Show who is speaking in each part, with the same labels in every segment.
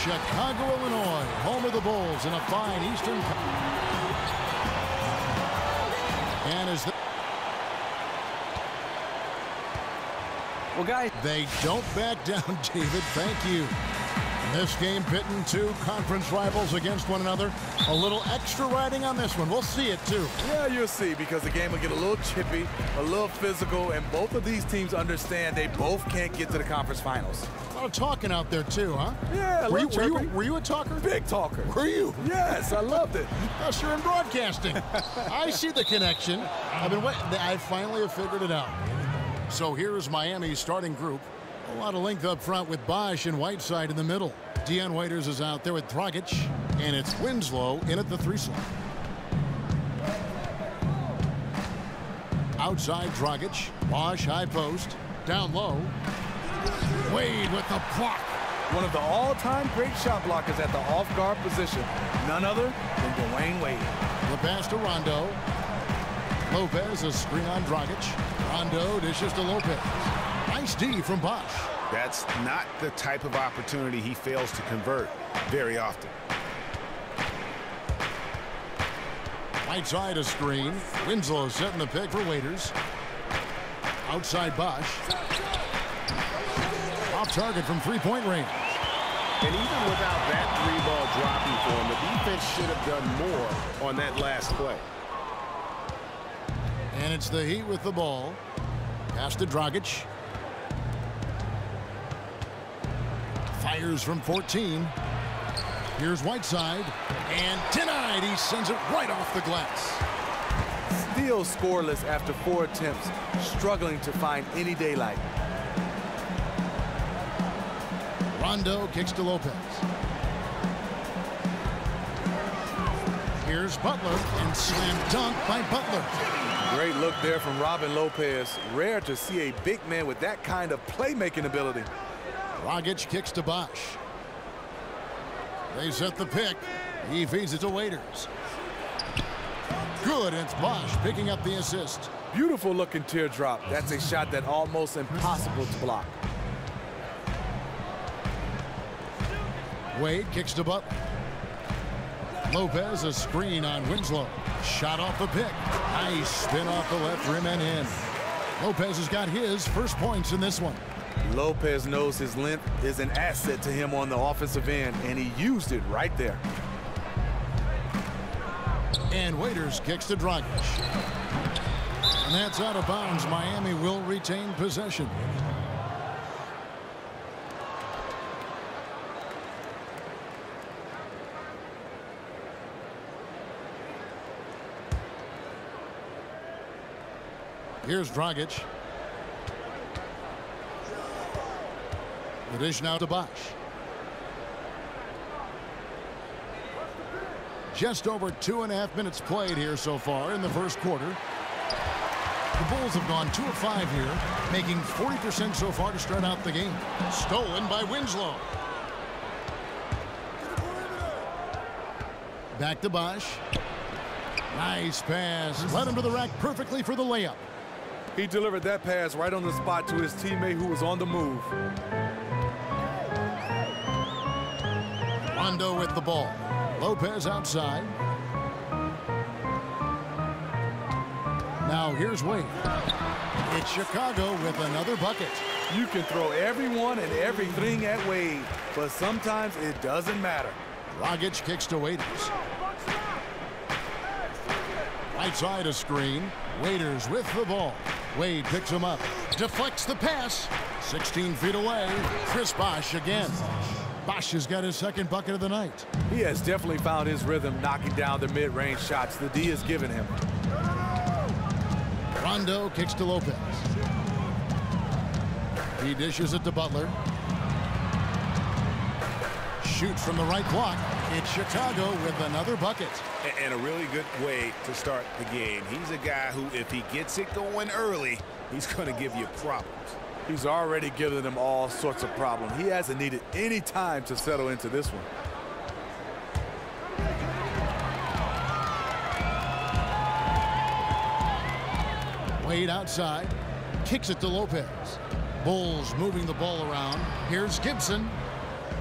Speaker 1: Chicago, Illinois, home of the Bulls in a fine Eastern. And as
Speaker 2: well, guys,
Speaker 1: they don't back down, David. Thank you. This game pitting two conference rivals against one another. A little extra riding on this one. We'll see it, too.
Speaker 3: Yeah, you'll see, because the game will get a little chippy, a little physical, and both of these teams understand they both can't get to the conference finals.
Speaker 1: A lot of talking out there, too, huh?
Speaker 3: Yeah,
Speaker 1: were you a talker?
Speaker 3: Big talker.
Speaker 1: Were you?
Speaker 3: Yes, I loved it.
Speaker 1: Us, you're in broadcasting. I see the connection. I've been waiting. I finally have figured it out. So here is Miami's starting group. A lot of length up front with Bosh and Whiteside in the middle. Dion Waiters is out there with Dragic, and it's Winslow in at the 3 slot. Outside Dragic, Bosh high post, down low. Wade with the block.
Speaker 3: One of the all-time great shot blockers at the off-guard position. None other than Dwayne Wade.
Speaker 1: The pass to Rondo. Lopez, a screen on Dragic. Rondo dishes to Lopez. Nice D from Bosh.
Speaker 4: That's not the type of opportunity he fails to convert very often.
Speaker 1: Whiteside a screen. Winslow setting the pick for Waiters. Outside Bosh. Off target from three-point range.
Speaker 4: And even without that three-ball dropping for him, the defense should have done more on that last play.
Speaker 1: And it's the Heat with the ball. Pass to Dragic. Fires from 14. Here's Whiteside. And denied. He sends it right off the glass.
Speaker 3: Still scoreless after 4 attempts. Struggling to find any daylight.
Speaker 1: Rondo kicks to Lopez. Here's Butler. And slam dunk by Butler.
Speaker 3: Great look there from Robin Lopez. Rare to see a big man with that kind of playmaking ability.
Speaker 1: Dragic kicks to Bosh. They set the pick. He feeds it to Waiters. Good, it's Bosh picking up the assist.
Speaker 3: Beautiful looking teardrop. That's a shot that almost impossible to block.
Speaker 1: Wade kicks to Butler. Lopez a screen on Winslow. Shot off the pick. Nice spin off the left rim and in. Lopez has got his first points in this one.
Speaker 3: Lopez knows his length is an asset to him on the offensive end, and he used it right there.
Speaker 1: And Waiters kicks to Dragic. And that's out of bounds. Miami will retain possession. Here's Dragic. The dish now to Bosh. Just over 2.5 minutes played here so far in the first quarter. The Bulls have gone 2 of 5 here, making 40% so far to start out the game. Stolen by Winslow. Back to Bosh. Nice pass. Led him to the rack perfectly for the layup.
Speaker 3: He delivered that pass right on the spot to his teammate who was on the move.
Speaker 1: Rondo with the ball. Lopez outside. Now here's Wade. It's Chicago with another bucket.
Speaker 3: You can throw everyone and everything at Wade, but sometimes it doesn't matter.
Speaker 1: Dragic kicks to Waiters. Right side a screen. Waiters with the ball. Wade picks him up. Deflects the pass. 16 feet away. Chris Bosh again. Bosh has got his second bucket of the night.
Speaker 3: He has definitely found his rhythm knocking down the mid-range shots the D has given him.
Speaker 1: Rondo kicks to Lopez. He dishes it to Butler. Shoots from the right block. It's Chicago with another bucket.
Speaker 4: And a really good way to start the game. He's a guy who, if he gets it going early, he's going to give you problems.
Speaker 3: He's already given them all sorts of problems. He hasn't needed any time to settle into this one.
Speaker 1: Wade outside. Kicks it to Lopez. Bulls moving the ball around. Here's Gibson.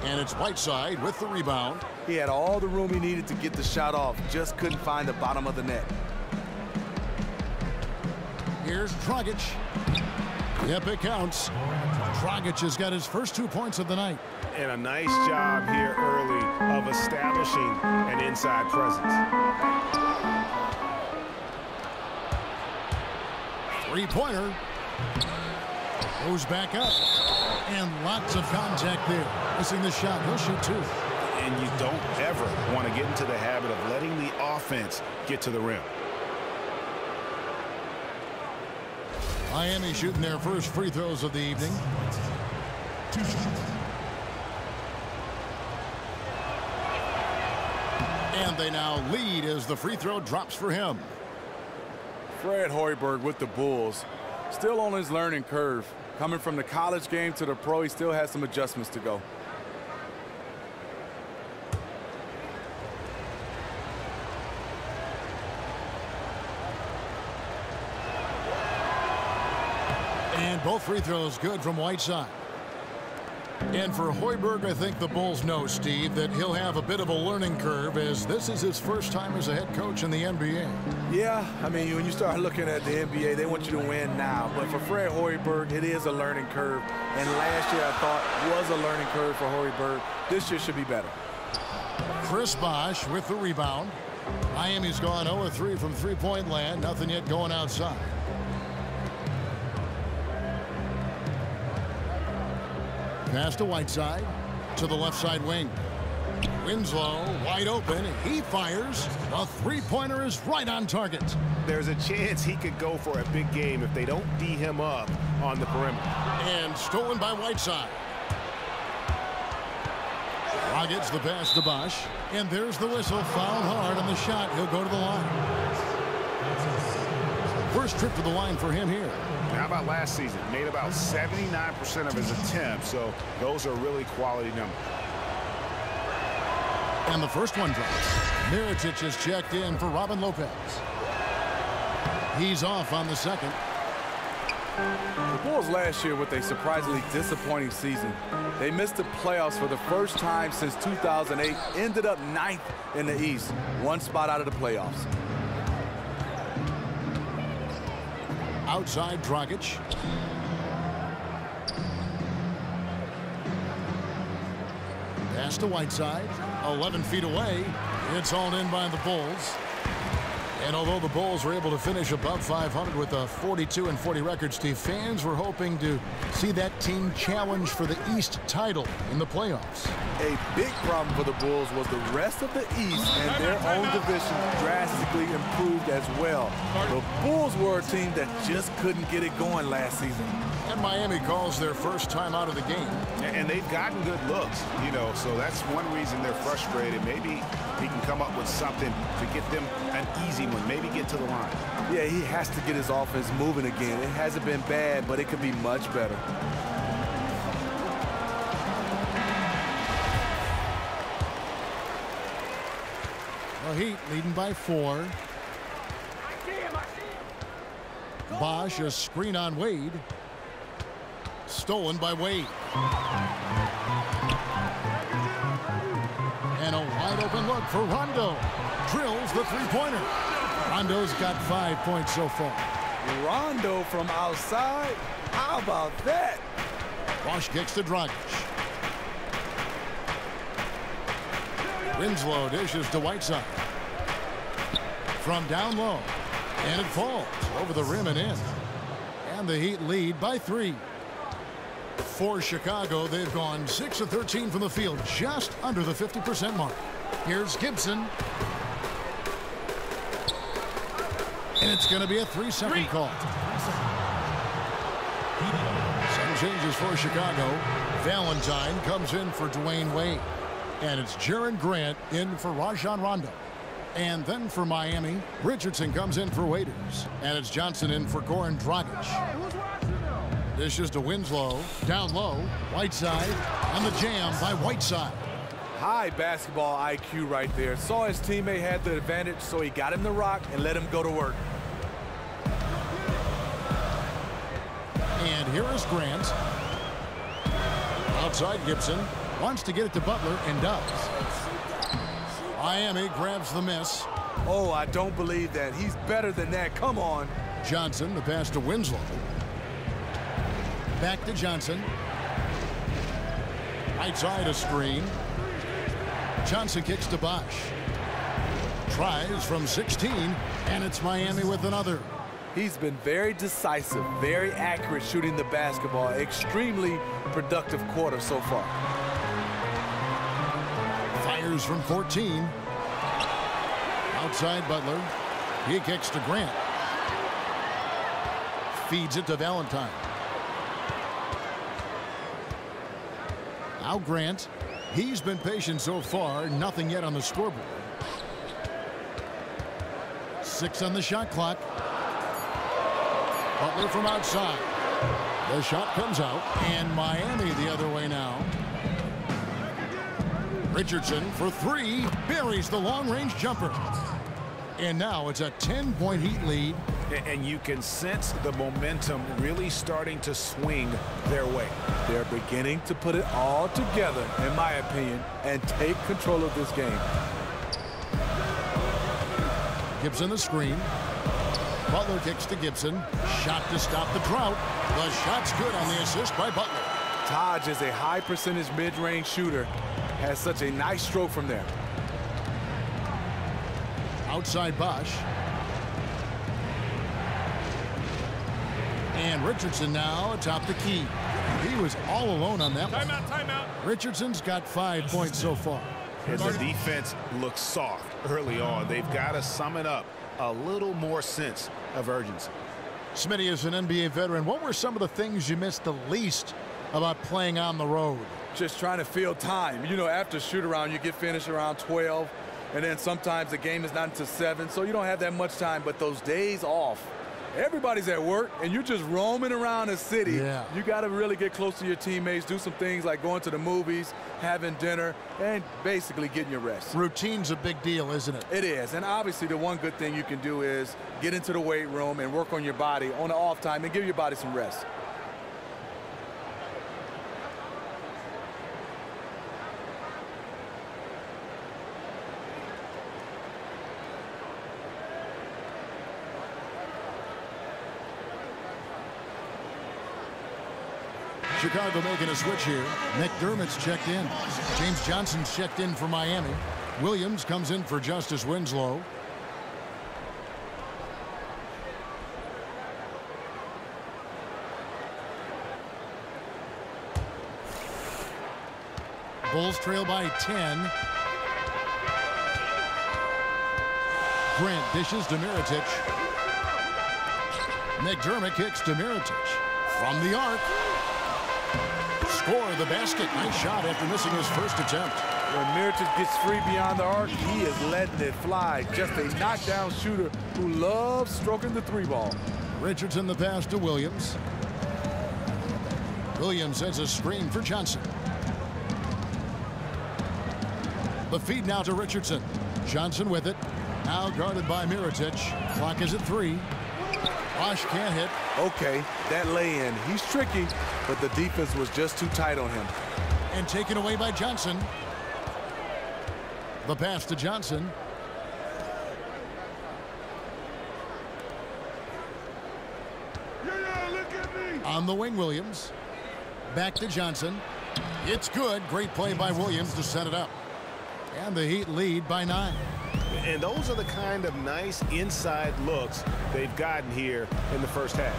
Speaker 1: And it's Whiteside with the rebound.
Speaker 3: He had all the room he needed to get the shot off, just couldn't find the bottom of the net.
Speaker 1: Here's Dragic. Yep, it counts. Dragic has got his first 2 points of the night.
Speaker 4: And a nice job here early of establishing an inside presence.
Speaker 1: Three-pointer. Goes back up. And lots of contact there. Missing the shot. He'll shoot 2.
Speaker 4: And you don't ever want to get into the habit of letting the offense get to the rim.
Speaker 1: Miami shooting their first free throws of the evening. And they now lead as the free throw drops for him.
Speaker 3: Fred Hoiberg with the Bulls. Still on his learning curve. Coming from the college game to the pro, he still has some adjustments to go.
Speaker 1: And both free throws good from Whiteside. And for Hoiberg, I think the Bulls know, Steve, that he'll have a bit of a learning curve as this is his first time as a head coach in the NBA.
Speaker 3: Yeah, I mean, when you start looking at the NBA, they want you to win now. But for Fred Hoiberg, it is a learning curve. And last year, I thought, was a learning curve for Hoiberg. This year should be better.
Speaker 1: Chris Bosh with the rebound. Miami's gone 0-3 from three-point land. Nothing yet going outside. Pass to Whiteside, to the left side wing. Winslow wide open. He fires. A three-pointer is right on target.
Speaker 4: There's a chance he could go for a big game if they don't D him up on the perimeter.
Speaker 1: And stolen by Whiteside. Gets the pass to Bosh. And there's the whistle. Fouled hard on the shot. He'll go to the line. First trip to the line for him here.
Speaker 4: How about last season? Made about 79% of his attempts, so those are really quality numbers.
Speaker 1: And the first one drops. Mirotic is checked in for Robin Lopez. He's off on the second.
Speaker 3: The Bulls last year with a surprisingly disappointing season. They missed the playoffs for the first time since 2008, ended up 9th in the East, one spot out of the playoffs.
Speaker 1: Outside Dragic. Pass to Whiteside. 11 feet away. It's hauled in by the Bulls. And although the Bulls were able to finish above 500 with a 42-40 record, Steve, fans were hoping to see that team challenge for the East title in the playoffs.
Speaker 3: A big problem for the Bulls was the rest of the East and their own division drastically improved as well. The Bulls were a team that just couldn't get it going last season.
Speaker 1: And Miami calls their first time out of the game.
Speaker 4: And they've gotten good looks, you know, so that's one reason they're frustrated. Maybe he can come up with something to get them an easy one, maybe get to the line.
Speaker 3: Yeah, he has to get his offense moving again. It hasn't been bad, but it could be much better.
Speaker 1: The Heat leading by 4. Bosh, a screen on Wade. Stolen by Wade. And a wide open look for Rondo. Drills the three-pointer. Rondo's got 5 points so far.
Speaker 3: Rondo from outside? How about that?
Speaker 1: Bosh kicks to Dragic. Winslow dishes to Whiteside. From down low. And it falls over the rim and in. And the Heat lead by 3. For Chicago, they've gone 6 of 13 from the field, just under the 50% mark. Here's Gibson. And it's going to be a 3-second call. Some changes for Chicago. Valentine comes in for Dwayne Wade. And it's Jaren Grant in for Rajon Rondo. And then for Miami, Richardson comes in for Waiters. And it's Johnson in for Goran Dragic. Dishes to Winslow. Down low. Whiteside. On the jam by Whiteside.
Speaker 3: High basketball IQ right there. Saw his teammate had the advantage, so he got him the rock and let him go to work.
Speaker 1: And here is Grant. Outside Gibson. Wants to get it to Butler and does. Miami grabs the miss.
Speaker 3: Oh, I don't believe that. He's better than that. Come on.
Speaker 1: Johnson, the pass to Winslow. Back to Johnson. Right side a screen. Johnson kicks to Bosch. Tries from 16, and it's Miami with another.
Speaker 3: He's been very decisive, very accurate shooting the basketball. Extremely productive quarter so far.
Speaker 1: Fires from 14. Outside Butler. He kicks to Grant. Feeds it to Valentine. Now Grant. He's been patient so far. Nothing yet on the scoreboard. 6 on the shot clock. Butler from outside. The shot comes out, and Miami the other way now. Richardson for 3, buries the long-range jumper. And now it's a 10-point Heat lead.
Speaker 4: And you can sense the momentum really starting to swing their way.
Speaker 3: They're beginning to put it all together, in my opinion, and take control of this game.
Speaker 1: Gibson the screen. Butler kicks to Gibson. Shot to stop the drought. The shot's good on the assist by Butler.
Speaker 3: Taj is a high percentage mid-range shooter. Has such a nice stroke from there.
Speaker 1: Outside Bosch. And Richardson now atop the key. He was all alone on that one.
Speaker 5: Timeout.
Speaker 1: Richardson's got 5 points so far.
Speaker 4: And the defense looks soft early on. They've got to sum it up. A little more sense of urgency.
Speaker 1: Smitty is an NBA veteran. What were some of the things you missed the least about playing on the road?
Speaker 3: Just trying to fill time. You know, after shoot around, you get finished around 12, and then sometimes the game is not until 7, so you don't have that much time. But those days off, everybody's at work, and you're just roaming around the city.
Speaker 1: Yeah.
Speaker 3: You got to really get close to your teammates, do some things like going to the movies, having dinner, and basically getting your rest.
Speaker 1: Routine's a big deal, isn't it?
Speaker 3: It is, and obviously the one good thing you can do is get into the weight room and work on your body on the off time and give your body some rest.
Speaker 1: Chicago making a switch here. McDermott's checked in. James Johnson's checked in for Miami. Williams comes in for Justice Winslow. Bulls trail by 10. Grant dishes to Mirotic. McDermott kicks to Mirotic. From the arc. Score the basket. Nice shot after missing his first attempt.
Speaker 3: When Mirotic gets free beyond the arc, he is letting it fly. Just a knockdown shooter who loves stroking the 3 ball.
Speaker 1: Richardson the pass to Williams. Williams sends a screen for Johnson. The feed now to Richardson. Johnson with it. Now guarded by Mirotic. Clock is at 3. Bosch can't hit.
Speaker 3: Okay, that lay-in. He's tricky, but the defense was just too tight on him.
Speaker 1: And taken away by Johnson. The pass to Johnson. On the wing, Williams. Back to Johnson. It's good. Great play by Williams to set it up. And the Heat lead by 9.
Speaker 4: And those are the kind of nice inside looks they've gotten here in the first half.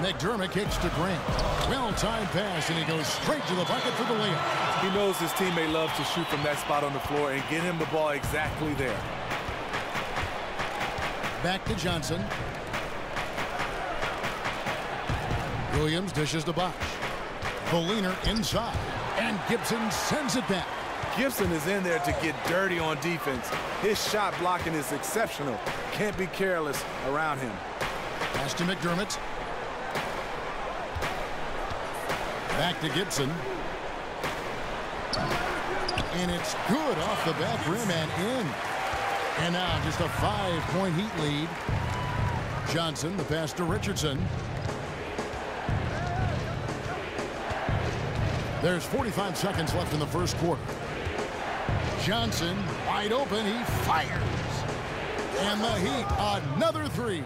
Speaker 1: McDermott kicks to Grant. Well-timed pass, and he goes straight to the bucket for the layup.
Speaker 3: He knows his teammate loves to shoot from that spot on the floor and get him the ball exactly there.
Speaker 1: Back to Johnson. Williams dishes to Bosch. Boliner inside, and Gibson sends it back.
Speaker 3: Gibson is in there to get dirty on defense. His shot blocking is exceptional. Can't be careless around him.
Speaker 1: Pass to McDermott. Back to Gibson. And it's good off the back rim and in. And now just a 5-point Heat lead. Johnson, the pass to Richardson. There's 45 seconds left in the first quarter. Johnson wide open. He fires. And the Heat, another three.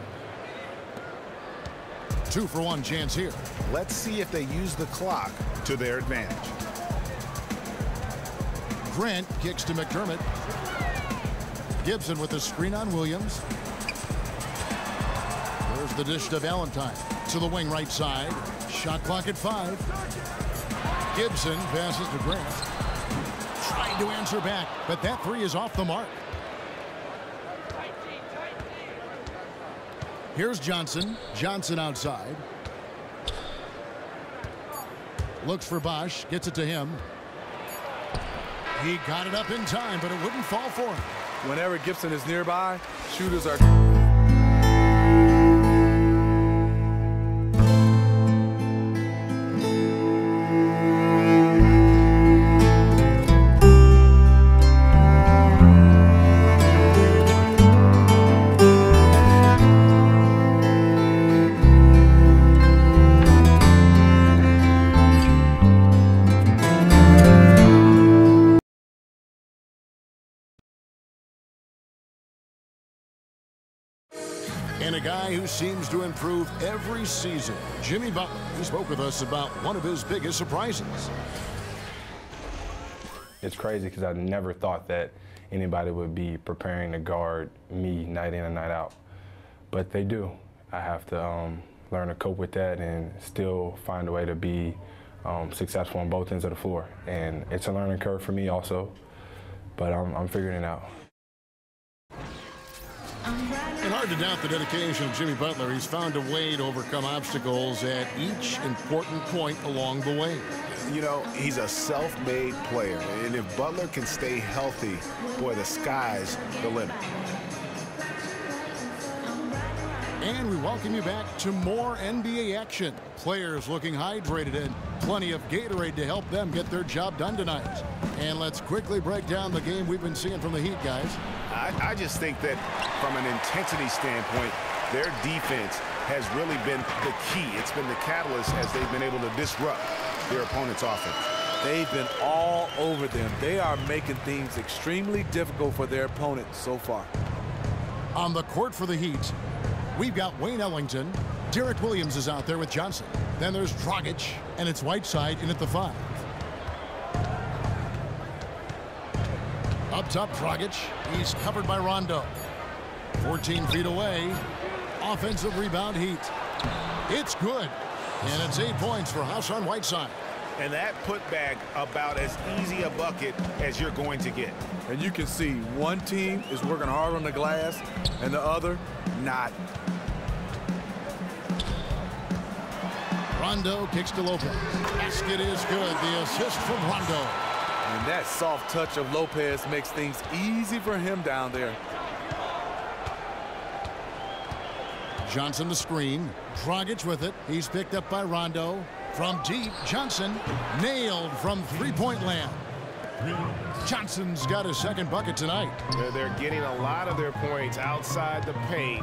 Speaker 1: 2-for-1 chance here.
Speaker 4: Let's see if they use the clock to their advantage.
Speaker 1: Grant kicks to McDermott. Gibson with the screen on Williams. There's the dish to Valentine. To the wing right side. Shot clock at 5. Gibson passes to Grant. Trying to answer back, but that three is off the mark. Here's Johnson. Johnson outside. Looks for Bosch. Gets it to him. He got it up in time, but it wouldn't fall for him.
Speaker 3: Whenever Gibson is nearby, shooters are...
Speaker 1: And a guy who seems to improve every season, Jimmy Butler. He spoke with us about one of his biggest surprises.
Speaker 5: It's crazy because I never thought that anybody would be preparing to guard me night in and night out. But they do. I have to learn to cope with that and still find a way to be successful on both ends of the floor. And it's a learning curve for me also, but I'm figuring it out.
Speaker 1: And hard to doubt the dedication of Jimmy Butler. He's found a way to overcome obstacles at each important point along the way.
Speaker 4: You know, he's a self-made player, and if Butler can stay healthy, boy, the sky's the limit.
Speaker 1: And we welcome you back to more NBA action. Players looking hydrated and plenty of Gatorade to help them get their job done tonight. And let's quickly break down the game we've been seeing from the Heat, guys.
Speaker 4: I just think that from an intensity standpoint, their defense has really been the key. It's been the catalyst as they've been able to disrupt their opponent's offense.
Speaker 3: They've been all over them. They are making things extremely difficult for their opponents so far.
Speaker 1: On the court for the Heat, we've got Wayne Ellington. Derek Williams is out there with Johnson. Then there's Dragic, and it's Whiteside in at the 5. Up top, Dragic. He's covered by Rondo. 14 feet away. Offensive rebound, Heat. It's good. And it's 8 points for Hassan Whiteside.
Speaker 4: And that putback about as easy a bucket as you're going to get.
Speaker 3: And you can see one team is working hard on the glass and the other not.
Speaker 1: Rondo kicks to Lopez. Basket is good. The assist from Rondo.
Speaker 3: And that soft touch of Lopez makes things easy for him down there.
Speaker 1: Johnson the screen. Dragic with it. He's picked up by Rondo. From deep, Johnson nailed from three-point land. Johnson's got his second bucket tonight.
Speaker 6: They're getting a lot of their points outside the paint.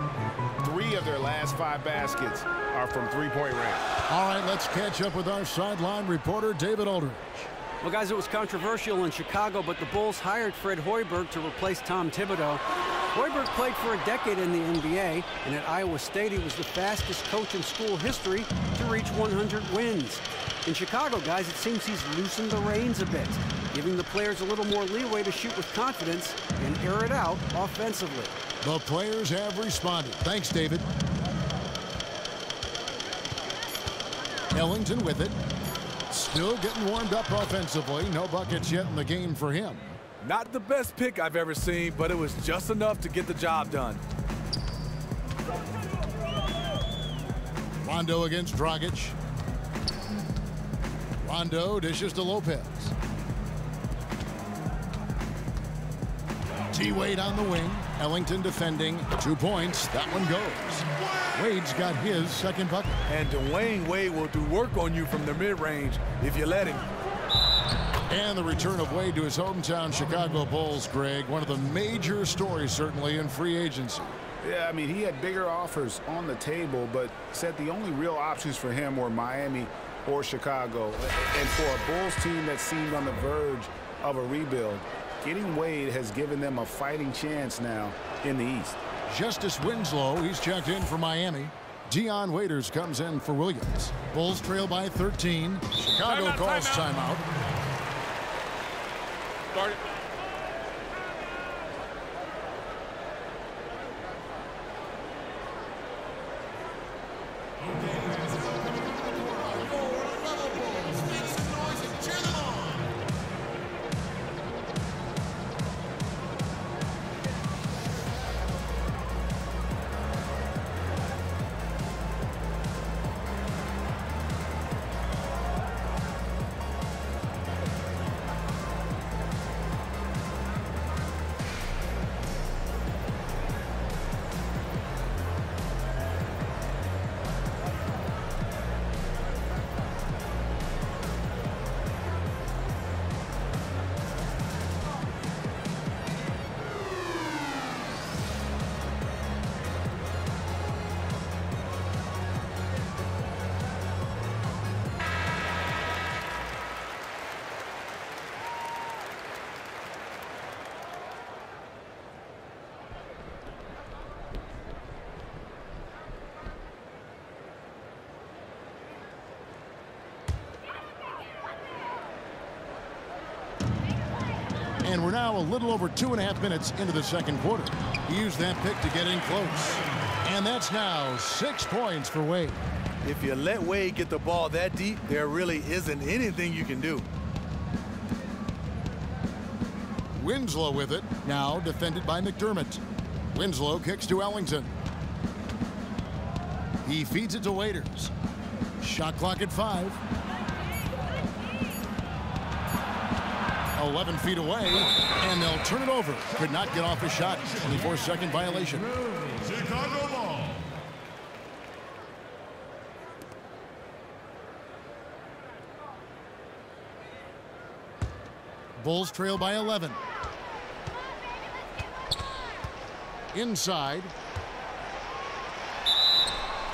Speaker 6: 3 of their last 5 baskets are from three-point range.
Speaker 1: All right, let's catch up with our sideline reporter, David Aldridge.
Speaker 2: Well, guys, it was controversial in Chicago, but the Bulls hired Fred Hoiberg to replace Tom Thibodeau. Hoiberg played for a decade in the NBA, and at Iowa State, he was the fastest coach in school history to reach 100 wins. In Chicago, guys, it seems he's loosened the reins a bit, giving the players a little more leeway to shoot with confidence and air it out offensively.
Speaker 1: The players have responded. Thanks, David. Ellington with it. Still getting warmed up offensively. No buckets yet in the game for him.
Speaker 3: Not the best pick I've ever seen, but it was just enough to get the job done.
Speaker 1: Rondo against Dragic. Rondo dishes to Lopez. T-Wade on the wing. Ellington defending. 2 points. That one goes. Wade's got his second bucket.
Speaker 3: And Dwayne Wade will do work on you from the mid-range if you let him.
Speaker 1: And the return of Wade to his hometown Chicago Bulls, Greg. One of the major stories, certainly, in free agency.
Speaker 4: Yeah, I mean, he had bigger offers on the table, but said the only real options for him were Miami or Chicago. And for a Bulls team that seemed on the verge of a rebuild, getting Wade has given them a fighting chance now in the East.
Speaker 1: Justice Winslow, he's checked in for Miami. Dion Waiters comes in for Williams. Bulls trail by 13. Chicago calls timeout.
Speaker 6: Start it.
Speaker 1: And we're now a little over 2.5 minutes into the second quarter. He used that pick to get in close. And that's now 6 points for Wade.
Speaker 3: If you let Wade get the ball that deep, there really isn't anything you can do.
Speaker 1: Winslow with it, now defended by McDermott. Winslow kicks to Ellington. He feeds it to Waiters. Shot clock at 5. 11 feet away, and they'll turn it over. Could not get off a shot. 24-second violation.
Speaker 7: Chicago ball.
Speaker 1: Bulls trail by 11. Inside.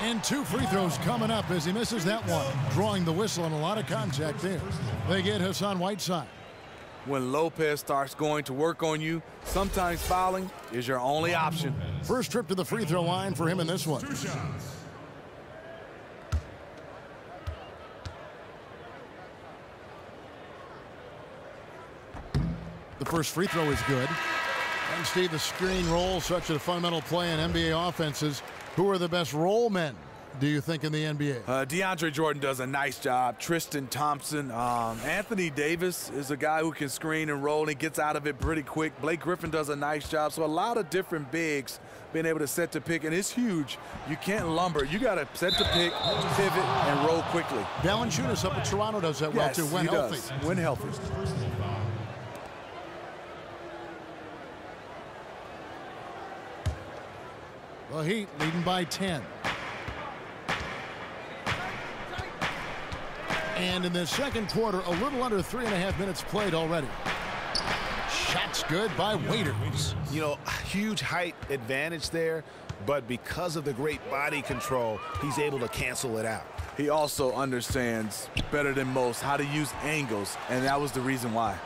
Speaker 1: And 2 free throws coming up as he misses that one. Drawing the whistle and a lot of contact there. They get Hassan Whiteside.
Speaker 3: When Lopez starts going to work on you, sometimes fouling is your only option.
Speaker 1: First trip to the free throw line for him in this one.
Speaker 7: 2 shots.
Speaker 1: The first free throw is good. And Steve, the screen roll, such a fundamental play in NBA offenses. Who are the best roll men, do you think, in the NBA?
Speaker 3: DeAndre Jordan does a nice job. Tristan Thompson. Anthony Davis is a guy who can screen and roll and he gets out of it pretty quick. Blake Griffin does a nice job. So a lot of different bigs being able to set to pick, and it's huge. You can't lumber. You got to set to pick, pivot, and roll quickly.
Speaker 1: Valanciunas up at Toronto does that well,
Speaker 3: Yes,
Speaker 1: too, when
Speaker 3: he
Speaker 1: healthy.
Speaker 3: does. When healthy.
Speaker 1: The Heat leading by 10. And in the second quarter, a little under 3.5 minutes played already. Shots good by Waiters.
Speaker 4: You know, huge height advantage there, but because of the great body control, he's able to cancel it out.
Speaker 3: He also understands better than most how to use angles, and that was the reason why.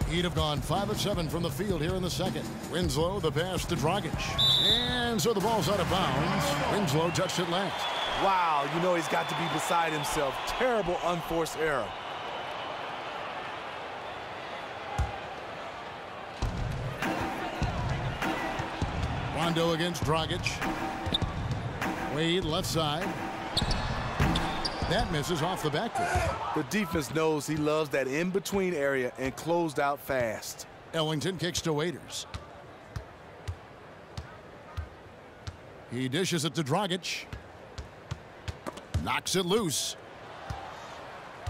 Speaker 1: He'd have gone 5 of 7 from the field here in the second. Winslow, the pass to Dragic. And so the ball's out of bounds. Winslow touched it last.
Speaker 3: Wow, you know he's got to be beside himself. Terrible unforced error.
Speaker 1: Rondo against Dragic. Wade left side. That misses off the backboard.
Speaker 3: The defense knows he loves that in-between area and closed out fast.
Speaker 1: Ellington kicks to Waiters. He dishes it to Dragic. Knocks it loose.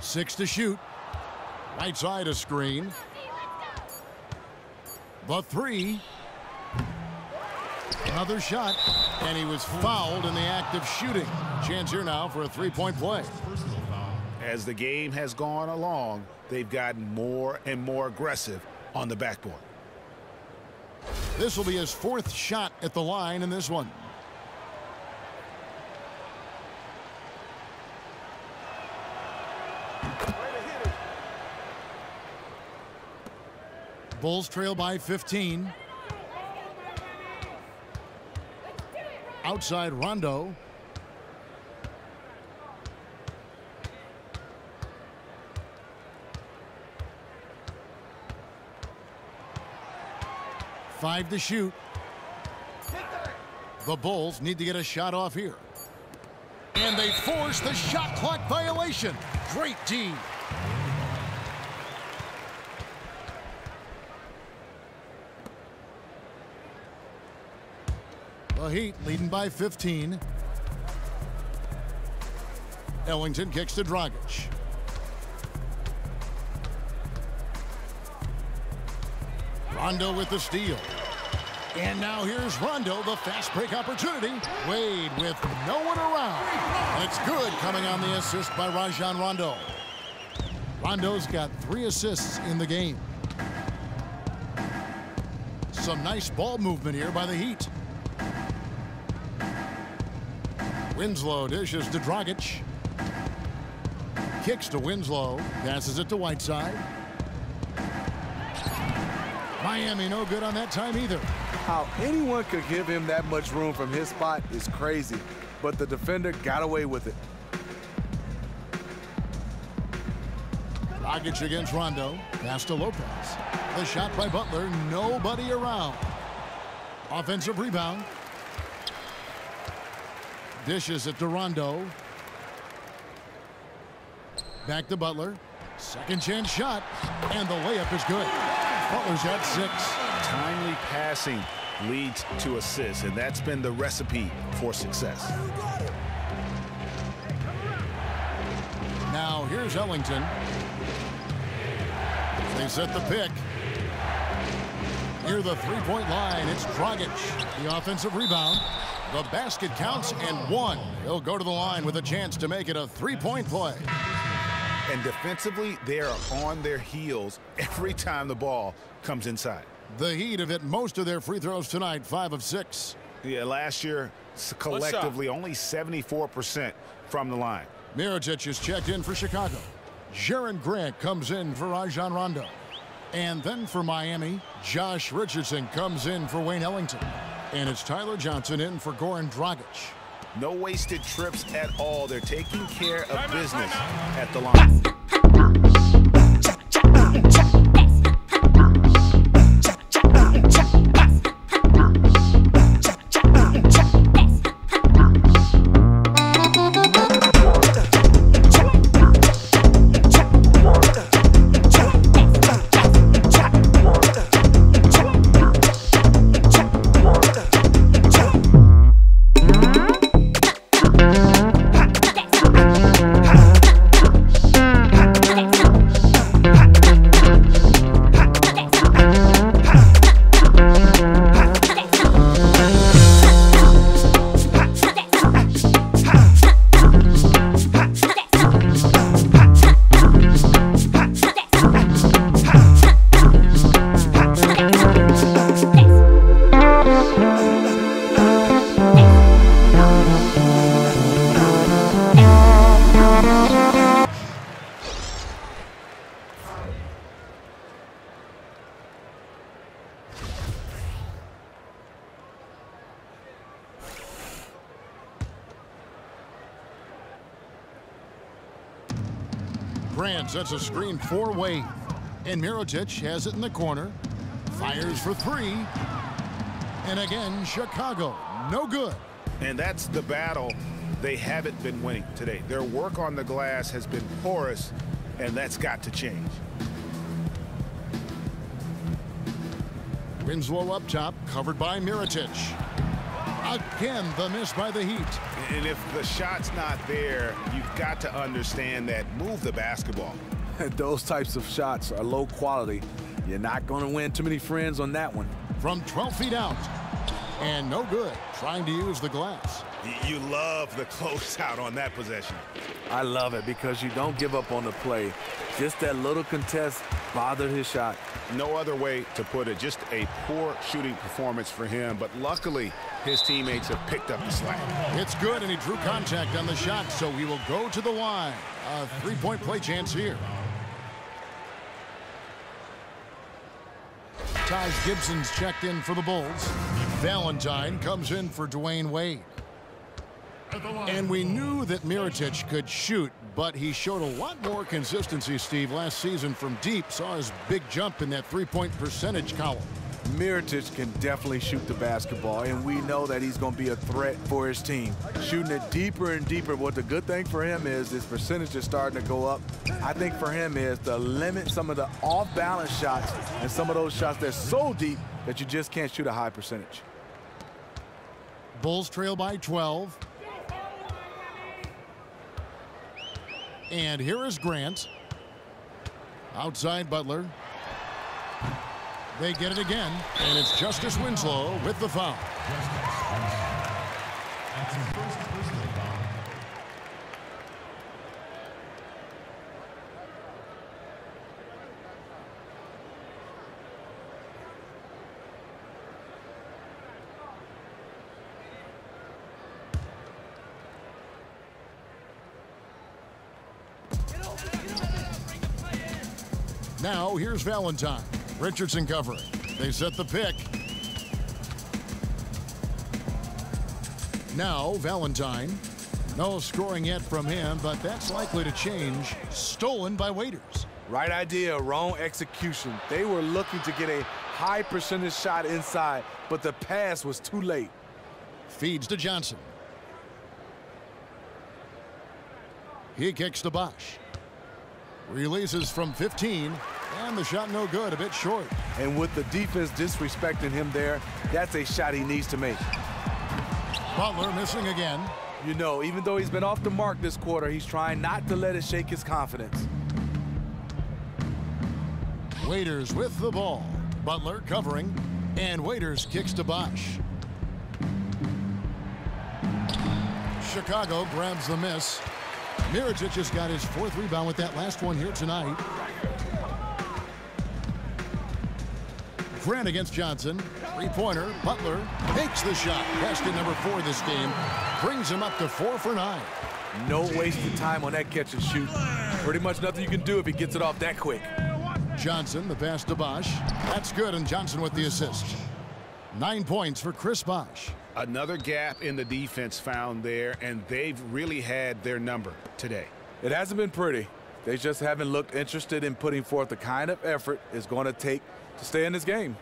Speaker 1: 6 to shoot. Right side a screen. The 3. Another shot, and he was fouled in the act of shooting. Chance here now for a 3-point play.
Speaker 4: As the game has gone along, they've gotten more and more aggressive on the backboard.
Speaker 1: This will be his 4th shot at the line in this one. Bulls trail by 15. Outside Rondo. Five to shoot. The Bulls need to get a shot off here. And they force the shot clock violation. Great D. The Heat leading by 15. Ellington kicks to Dragic. Rondo with the steal. And now here's Rondo, the fast break opportunity. Wade with no one around. It's good coming on the assist by Rajon Rondo. Rondo's got 3 assists in the game. Some nice ball movement here by the Heat. Winslow dishes to Dragic. Kicks to Winslow. Passes it to Whiteside. Miami no good on that time either.
Speaker 3: How anyone could give him that much room from his spot is crazy, but the defender got away with it.
Speaker 1: Dragic against Rondo. Pass to Lopez. The shot by Butler. Nobody around. Offensive rebound. Dishes it to Rondo. Back to Butler. Second chance shot. And the layup is good. Butler's at 6.
Speaker 4: Timely passing leads to assists, and that's been the recipe for success.
Speaker 1: Now here's Ellington. They set the pick. Near the three-point line, it's Dragic. The offensive rebound. The basket counts and 1. He'll go to the line with a chance to make it a three-point play.
Speaker 4: And defensively, they are on their heels every time the ball comes inside.
Speaker 1: The Heat have hit most of their free throws tonight, 5 of 6.
Speaker 4: Yeah, last year, collectively, only 74% from the line.
Speaker 1: Mirotic is checked in for Chicago. Jaren Grant comes in for Rajon Rondo. And then for Miami, Josh Richardson comes in for Wayne Ellington. And it's Tyler Johnson in for Goran Dragic.
Speaker 4: No wasted trips at all. They're taking care of business at the line.
Speaker 1: Grant sets a screen for Wade. And Mirotic has it in the corner. Fires for 3. And again, Chicago, no good.
Speaker 4: And that's the battle they haven't been winning today. Their work on the glass has been porous, and that's got to change.
Speaker 1: Winslow up top, covered by Mirotic. Again, the miss by the Heat.
Speaker 4: And if the shot's not there, you've got to understand that. Move the basketball.
Speaker 3: Those types of shots are low quality. You're not going to win too many friends on that one.
Speaker 1: From 12 feet out. And no good, trying to use the glass.
Speaker 4: You love the closeout on that possession.
Speaker 3: I love it because you don't give up on the play. Just that little contest bothered his shot.
Speaker 4: No other way to put it. Just a poor shooting performance for him. But luckily, his teammates have picked up the slack.
Speaker 1: It's good, and he drew contact on the shot, so he will go to the line. A three-point play chance here. Taj Gibson's checked in for the Bulls. Valentine comes in for Dwayne Wade. And we knew that Mirotic could shoot, but he showed a lot more consistency, Steve, last season from deep. Saw his big jump in that three-point percentage column.
Speaker 3: Mirotic can definitely shoot the basketball, and we know that he's going to be a threat for his team. Shooting it deeper and deeper. What the good thing for him is his percentage is starting to go up. I think for him is to limit some of the off-balance shots and some of those shots that's so deep that you just can't shoot a high percentage.
Speaker 1: Bulls trail by 12. And here is Grant. Outside Butler. They get it again, and it's Justice Winslow with the foul. Now here's Valentine. Richardson covering. They set the pick. Now Valentine. No scoring yet from him, but that's likely to change. Stolen by Waiters.
Speaker 3: Right idea, wrong execution. They were looking to get a high percentage shot inside, but the pass was too late.
Speaker 1: Feeds to Johnson. He kicks to Bosch. Releases from 15, and the shot no good, a bit short.
Speaker 3: And with the defense disrespecting him there, that's a shot he needs to make.
Speaker 1: Butler missing again.
Speaker 3: You know, even though he's been off the mark this quarter, he's trying not to let it shake his confidence.
Speaker 1: Waiters with the ball. Butler covering, and Waiters kicks to Bosch. Chicago grabs the miss. Mirotic has got his fourth rebound with that last one here tonight. Grant against Johnson. Three-pointer. Butler takes the shot. Basket number 4 this game. Brings him up to 4 for 9.
Speaker 3: No wasted time on that catch and shoot. Pretty much nothing you can do if he gets it off that quick.
Speaker 1: Johnson, the pass to Bosch. That's good, and Johnson with the assist. 9 points for Chris Bosch.
Speaker 4: Another gap in the defense found there, and they've really had their number today.
Speaker 3: It hasn't been pretty. They just haven't looked interested in putting forth the kind of effort it's going to take to stay in this game.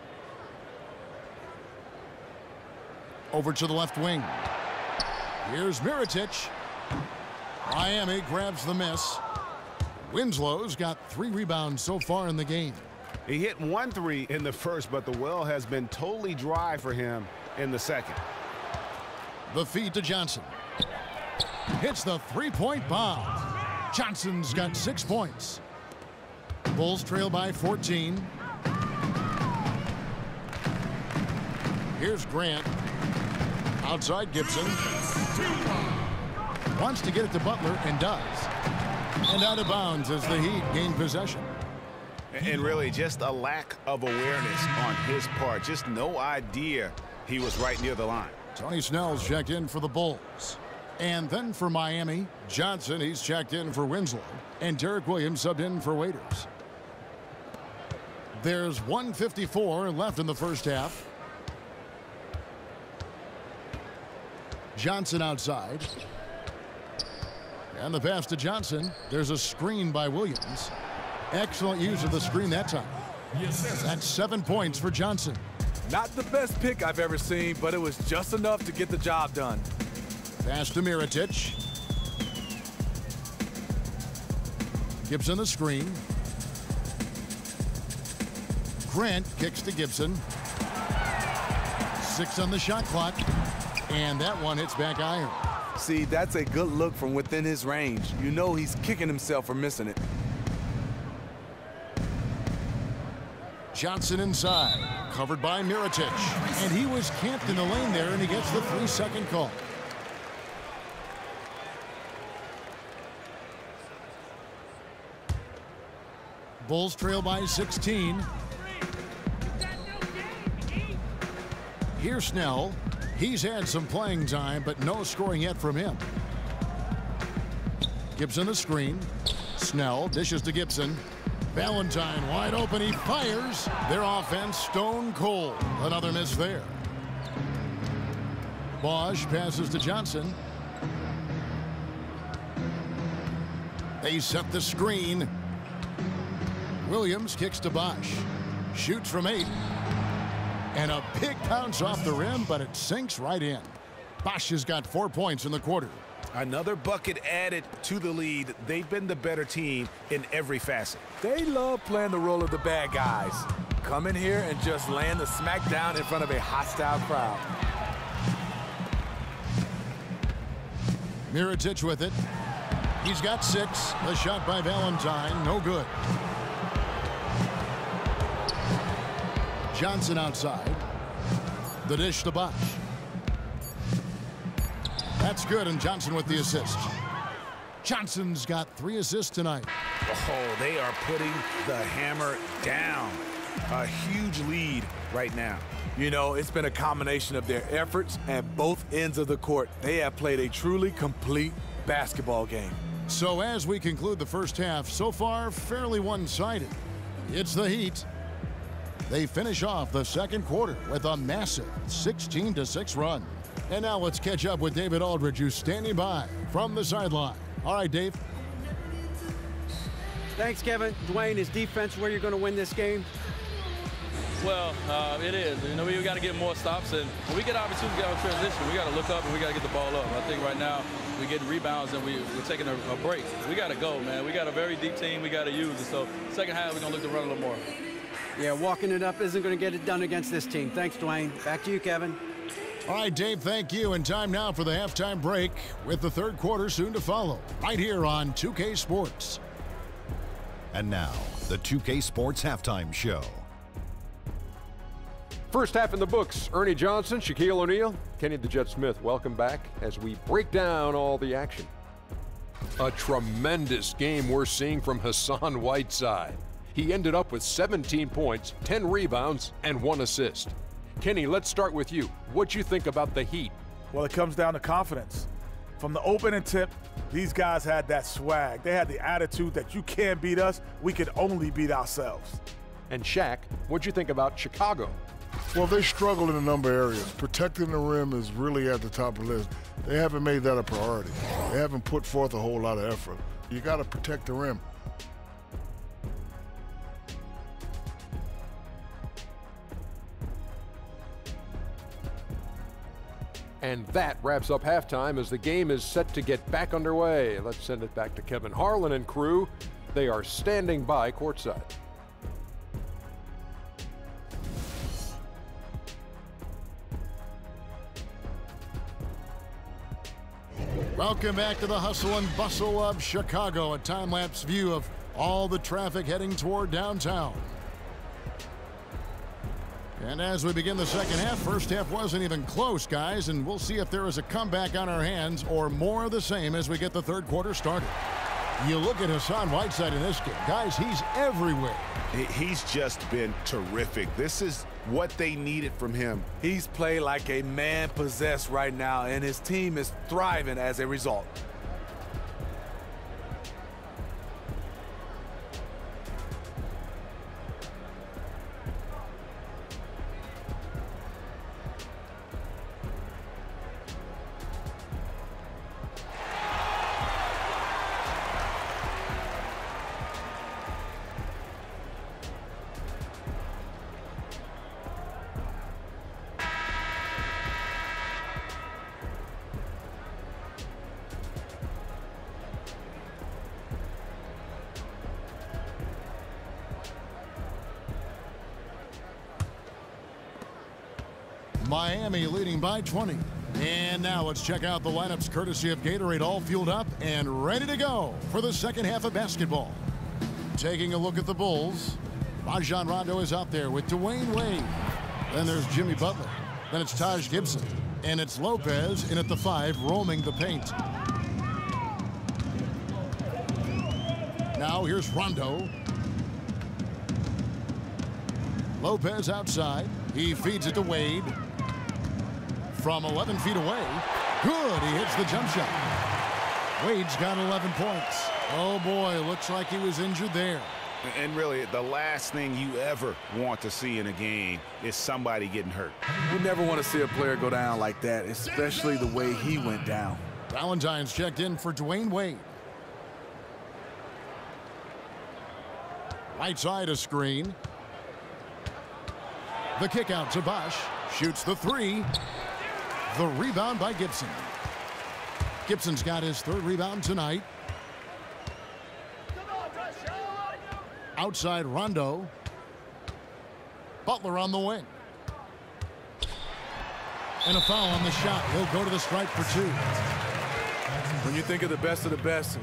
Speaker 1: Over to the left wing. Here's Mirotic. Miami grabs the miss. Winslow's got 3 rebounds so far in the game.
Speaker 6: He hit 1 3 in the first, but the well has been totally dry for him in the second.
Speaker 1: The feed to Johnson. Hits the three-point bomb. Johnson's got 6 points. Bulls trail by 14. Here's Grant. Outside Gibson. Wants to get it to Butler and does. And out of bounds as the Heat gain possession.
Speaker 4: And really just a lack of awareness on his part. Just no idea he was right near the line.
Speaker 1: Tony Snell's checked in for the Bulls. And then for Miami, Johnson, he's checked in for Winslow. And Derek Williams subbed in for Waiters. There's 1:54 left in the first half. Johnson outside. And the pass to Johnson. There's a screen by Williams. Excellent use of the screen that time. That's 7 points for Johnson.
Speaker 3: Not the best pick I've ever seen, but it was just enough to get the job done.
Speaker 1: Pass to Mirotic. Gibson the screen. Grant kicks to Gibson. 6 on the shot clock. And that one hits back iron.
Speaker 3: See, that's a good look from within his range. You know he's kicking himself for missing it.
Speaker 1: Johnson inside, covered by Mirotic. And he was camped in the lane there, and he gets the 3-second call. Bulls trail by 16. Here's Snell. He's had some playing time, but no scoring yet from him. Gibson the screen. Snell dishes to Gibson. Valentine wide open. He fires. Their offense stone cold. Another miss there. Bosch passes to Johnson. They set the screen. Williams kicks to Bosch. Shoots from 8. And a big bounce off the rim, but it sinks right in. Bosch has got 4 points in the quarter.
Speaker 4: Another bucket added to the lead. They've been the better team in every facet.
Speaker 3: They love playing the role of the bad guys. Come in here and just land the smack down in front of a hostile crowd.
Speaker 1: Mirotic with it. He's got 6. The shot by Valentine, no good. Johnson outside. The dish to Bosch. That's good, and Johnson with the assist. Johnson's got 3 assists tonight.
Speaker 4: Oh, they are putting the hammer down. A huge lead right now.
Speaker 3: You know, it's been a combination of their efforts at both ends of the court. They have played a truly complete basketball game.
Speaker 1: So as we conclude the first half, so far fairly one-sided. It's the Heat. They finish off the second quarter with a massive 16-6 run. And now let's catch up with David Aldridge, who's standing by from the sideline. All right, Dave.
Speaker 2: Thanks, Kevin. Dwayne, is defense where you're going to win this game?
Speaker 8: Well, it is. You know, we got to get more stops, and when we get opportunity to get out transition, we got to look up and we got to get the ball up. I think right now we're getting rebounds and we're taking a break. We got to go, man. We got a very deep team. We got to use it. So second half, we're going to look to run a little more.
Speaker 2: Yeah, walking it up isn't going to get it done against this team. Thanks, Dwayne. Back to you, Kevin.
Speaker 1: All right, Dave, thank you. And time now for the halftime break with the third quarter soon to follow right here on 2K Sports.
Speaker 9: And now, the 2K Sports Halftime Show.
Speaker 10: First half in the books. Ernie Johnson, Shaquille O'Neal, Kenny the Jet Smith. Welcome back as we break down all the action. A tremendous game we're seeing from Hassan Whiteside. He ended up with 17 points, 10 rebounds, and 1 assist. Kenny, let's start with you. What you think about the Heat?
Speaker 11: Well, it comes down to confidence. From the opening tip, these guys had that swag. They had the attitude that you can't beat us, we can only beat ourselves.
Speaker 10: And Shaq, what'd you think about Chicago?
Speaker 12: Well, they struggled in a number of areas. Protecting the rim is really at the top of the list. They haven't made that a priority. They haven't put forth a whole lot of effort. You got to protect the rim.
Speaker 10: And that wraps up halftime as the game is set to get back underway. Let's send it back to Kevin Harlan and crew. They are standing by courtside.
Speaker 1: Welcome back to the hustle and bustle of Chicago, a time-lapse view of all the traffic heading toward downtown. And as we begin the second half, first half wasn't even close, guys, and we'll see if there is a comeback on our hands or more of the same as we get the third quarter started. You look at Hassan Whiteside in this game. Guys, he's everywhere.
Speaker 4: He's just been terrific. This is what they needed from him.
Speaker 3: He's played like a man possessed right now, and his team is thriving as a result.
Speaker 1: Miami leading by 20. And now let's check out the lineups courtesy of Gatorade, all fueled up and ready to go for the second half of basketball. Taking a look at the Bulls, Rajon Rondo is out there with Dwayne Wade. Then there's Jimmy Butler. Then it's Taj Gibson. And it's Lopez in at the 5, roaming the paint. Now here's Rondo. Lopez outside. He feeds it to Wade. From 11 feet away. Good, he hits the jump shot. Wade's got 11 points. Oh boy, looks like he was injured there.
Speaker 4: And really, the last thing you ever want to see in a game is somebody getting hurt.
Speaker 3: You never want to see a player go down like that, especially the way he went down.
Speaker 1: Valentine's checked in for Dwayne Wade. Right side a screen. The kick out to Bosh. Shoots the three. The rebound by Gibson. Gibson's got his third rebound tonight. Outside Rondo. Butler on the wing. And a foul on the shot. He'll go to the stripe for two.
Speaker 3: When you think of the best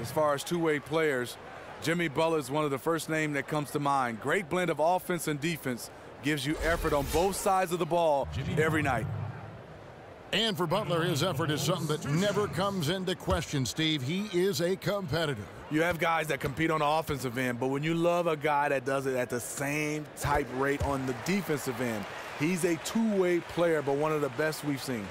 Speaker 3: as far as two-way players, Jimmy Butler is one of the first names that comes to mind. Great blend of offense and defense. Gives you effort on both sides of the ball every night.
Speaker 1: And for Butler, his effort is something that never comes into question, Steve. He is a competitor.
Speaker 3: You have guys that compete on the offensive end, but when you love a guy that does it at the same type rate on the defensive end, he's a two-way player, but one of the best we've seen.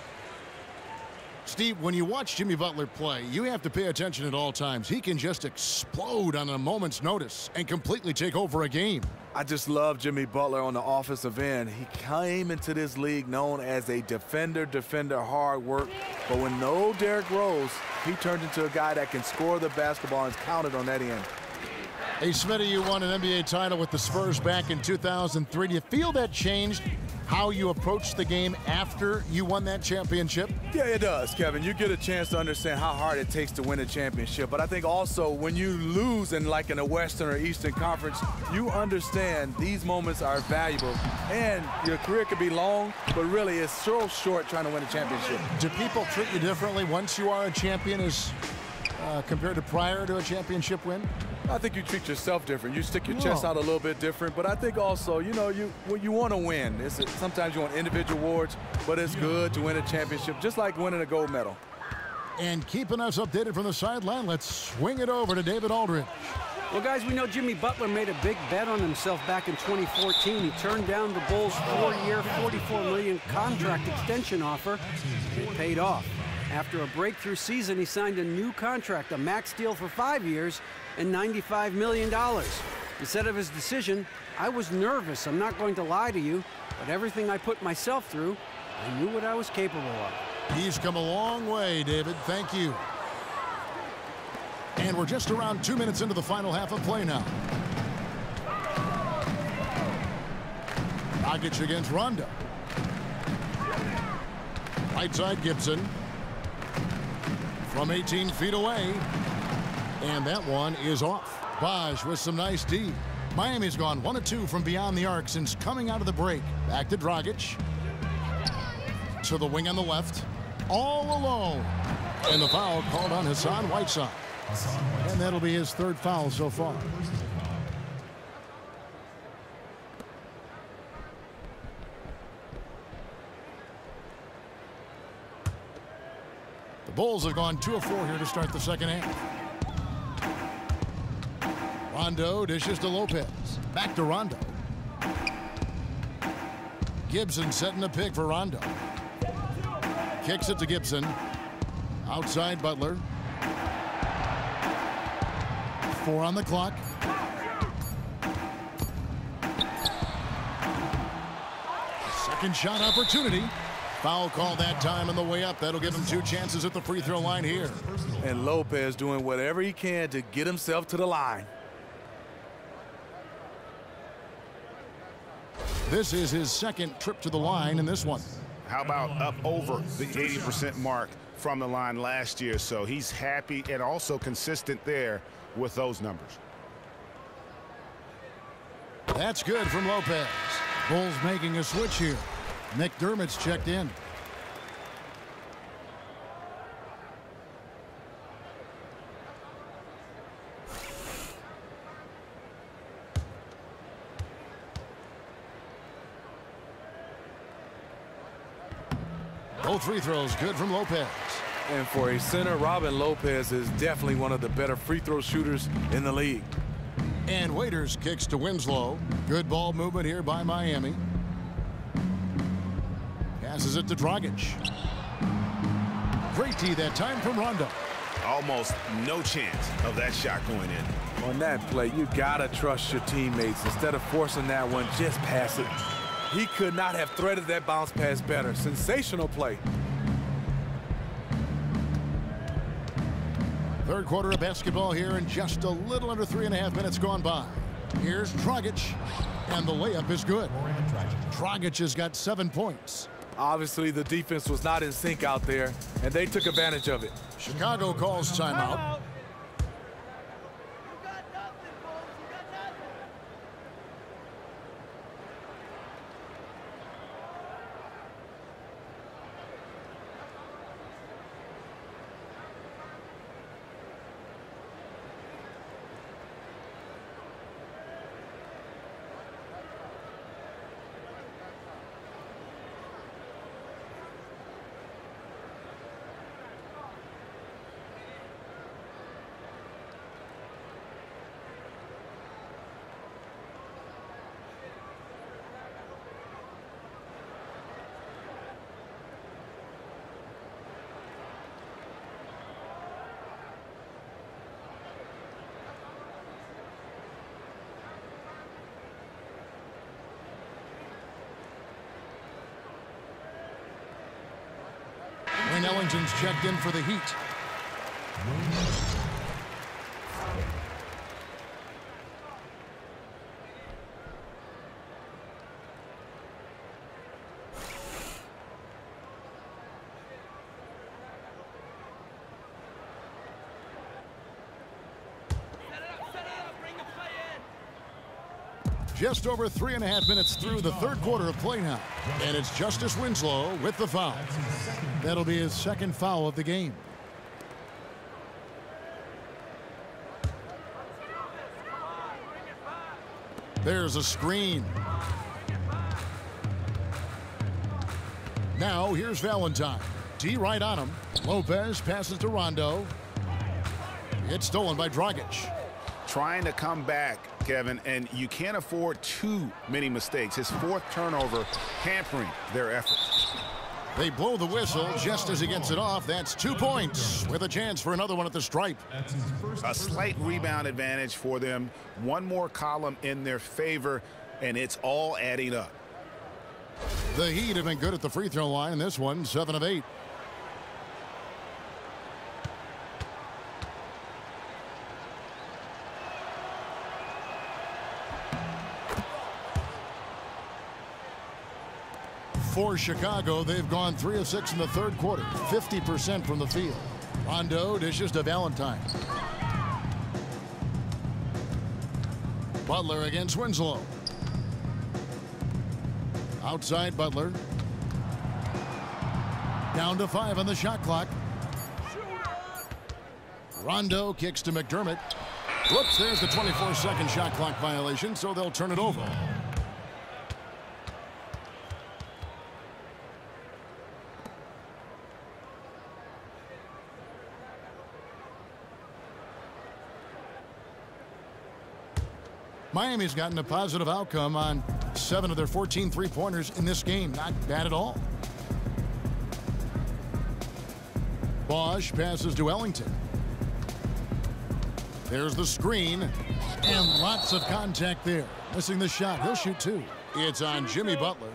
Speaker 1: Steve, when you watch Jimmy Butler play, you have to pay attention at all times. He can just explode on a moment's notice and completely take over a game.
Speaker 3: I just love Jimmy Butler on the offensive end. He came into this league known as a defender, hard work. But when no Derrick Rose, he turned into a guy that can score the basketball and is counted on that end.
Speaker 1: Hey, Smitty, you won an NBA title with the Spurs back in 2003. Do you feel that changed how you approached the game after you won that championship?
Speaker 3: Yeah, it does, Kevin. You get a chance to understand how hard it takes to win a championship. But I think also when you lose in a Western or Eastern Conference, you understand these moments are valuable. And your career could be long, but really it's so short trying to win a championship.
Speaker 1: Do people treat you differently once you are a champion as compared to prior to a championship win?
Speaker 3: I think you treat yourself different. You stick your chest out a little bit different, but I think also, you want to win. Sometimes you want individual awards, but it's good to win a championship, just like winning a gold medal.
Speaker 1: And keeping us updated from the sideline, let's swing it over to David Aldridge.
Speaker 2: Well, guys, we know Jimmy Butler made a big bet on himself back in 2014. He turned down the Bulls' 4-year, $44 million contract extension offer. It paid off. After a breakthrough season, he signed a new contract, a max deal for 5 years, and $95 million. He said of his decision, "I was nervous, I'm not going to lie to you, but everything I put myself through, I knew what I was capable of."
Speaker 1: He's come a long way, David. Thank you. And we're just around 2 minutes into the final half of play now. Dragic against Rondo. Right side Gibson. From 18 feet away. And that one is off. Bosh with some nice D. Miami's gone 1 of 2 from beyond the arc since coming out of the break. Back to Dragic. To the wing on the left. All alone. And the foul called on Hassan Whiteside. And that'll be his third foul so far. The Bulls have gone 2 of 4 here to start the second half. Rondo dishes to Lopez. Back to Rondo. Gibson setting the pick for Rondo. Kicks it to Gibson. Outside Butler. 4 on the clock. Second shot opportunity. Foul call that time on the way up. That'll give him 2 chances at the free throw line here.
Speaker 3: And Lopez doing whatever he can to get himself to the line.
Speaker 1: This is his second trip to the line in this one.
Speaker 4: How about up over the 80% mark from the line last year? So he's happy and also consistent there with those numbers.
Speaker 1: That's good from Lopez. Bulls making a switch here. McDermott's checked in. Both free throws good from Lopez.
Speaker 3: And for a center, Robin Lopez is definitely one of the better free throw shooters in the league.
Speaker 1: And Waiters kicks to Winslow. Good ball movement here by Miami. Passes it to Dragic. Great D that time from Rondo.
Speaker 4: Almost no chance of that shot going in.
Speaker 3: On that play, you gotta trust your teammates. Instead of forcing that one, just pass it. He could not have threaded that bounce pass better. Sensational play.
Speaker 1: Third quarter of basketball here, and just a little under 3.5 minutes gone by. Here's Dragic, and the layup is good. Dragic has got 7 points.
Speaker 3: Obviously, the defense was not in sync out there, and they took advantage of it.
Speaker 1: Chicago calls timeout. Wayne Ellington's checked in for the Heat. Just over 3.5 minutes through the third quarter of play now. And it's Justice Winslow with the foul. That'll be his second foul of the game. There's a screen. Now here's Valentine. D right on him. Lopez passes to Rondo. It's stolen by Dragic.
Speaker 4: Trying to come back, Kevin, and you can't afford too many mistakes. His fourth turnover hampering their efforts.
Speaker 1: They blow the whistle just as he gets it off. That's 2 points with a chance for another one at the stripe.
Speaker 4: A slight rebound advantage for them. One more column in their favor, and it's all adding up.
Speaker 1: The Heat have been good at the free throw line in this one, 7 of 8. For Chicago, they've gone 3 of 6 in the third quarter, 50% from the field. Rondo dishes to Valentine. Butler against Winslow. Outside Butler. Down to 5 on the shot clock. Rondo kicks to McDermott. Whoops, there's the 24-second shot clock violation, so they'll turn it over. Miami's gotten a positive outcome on 7 of their 14 three-pointers in this game. Not bad at all. Bosch passes to Ellington. There's the screen. And lots of contact there. Missing the shot. He'll shoot 2. It's on Jimmy Butler.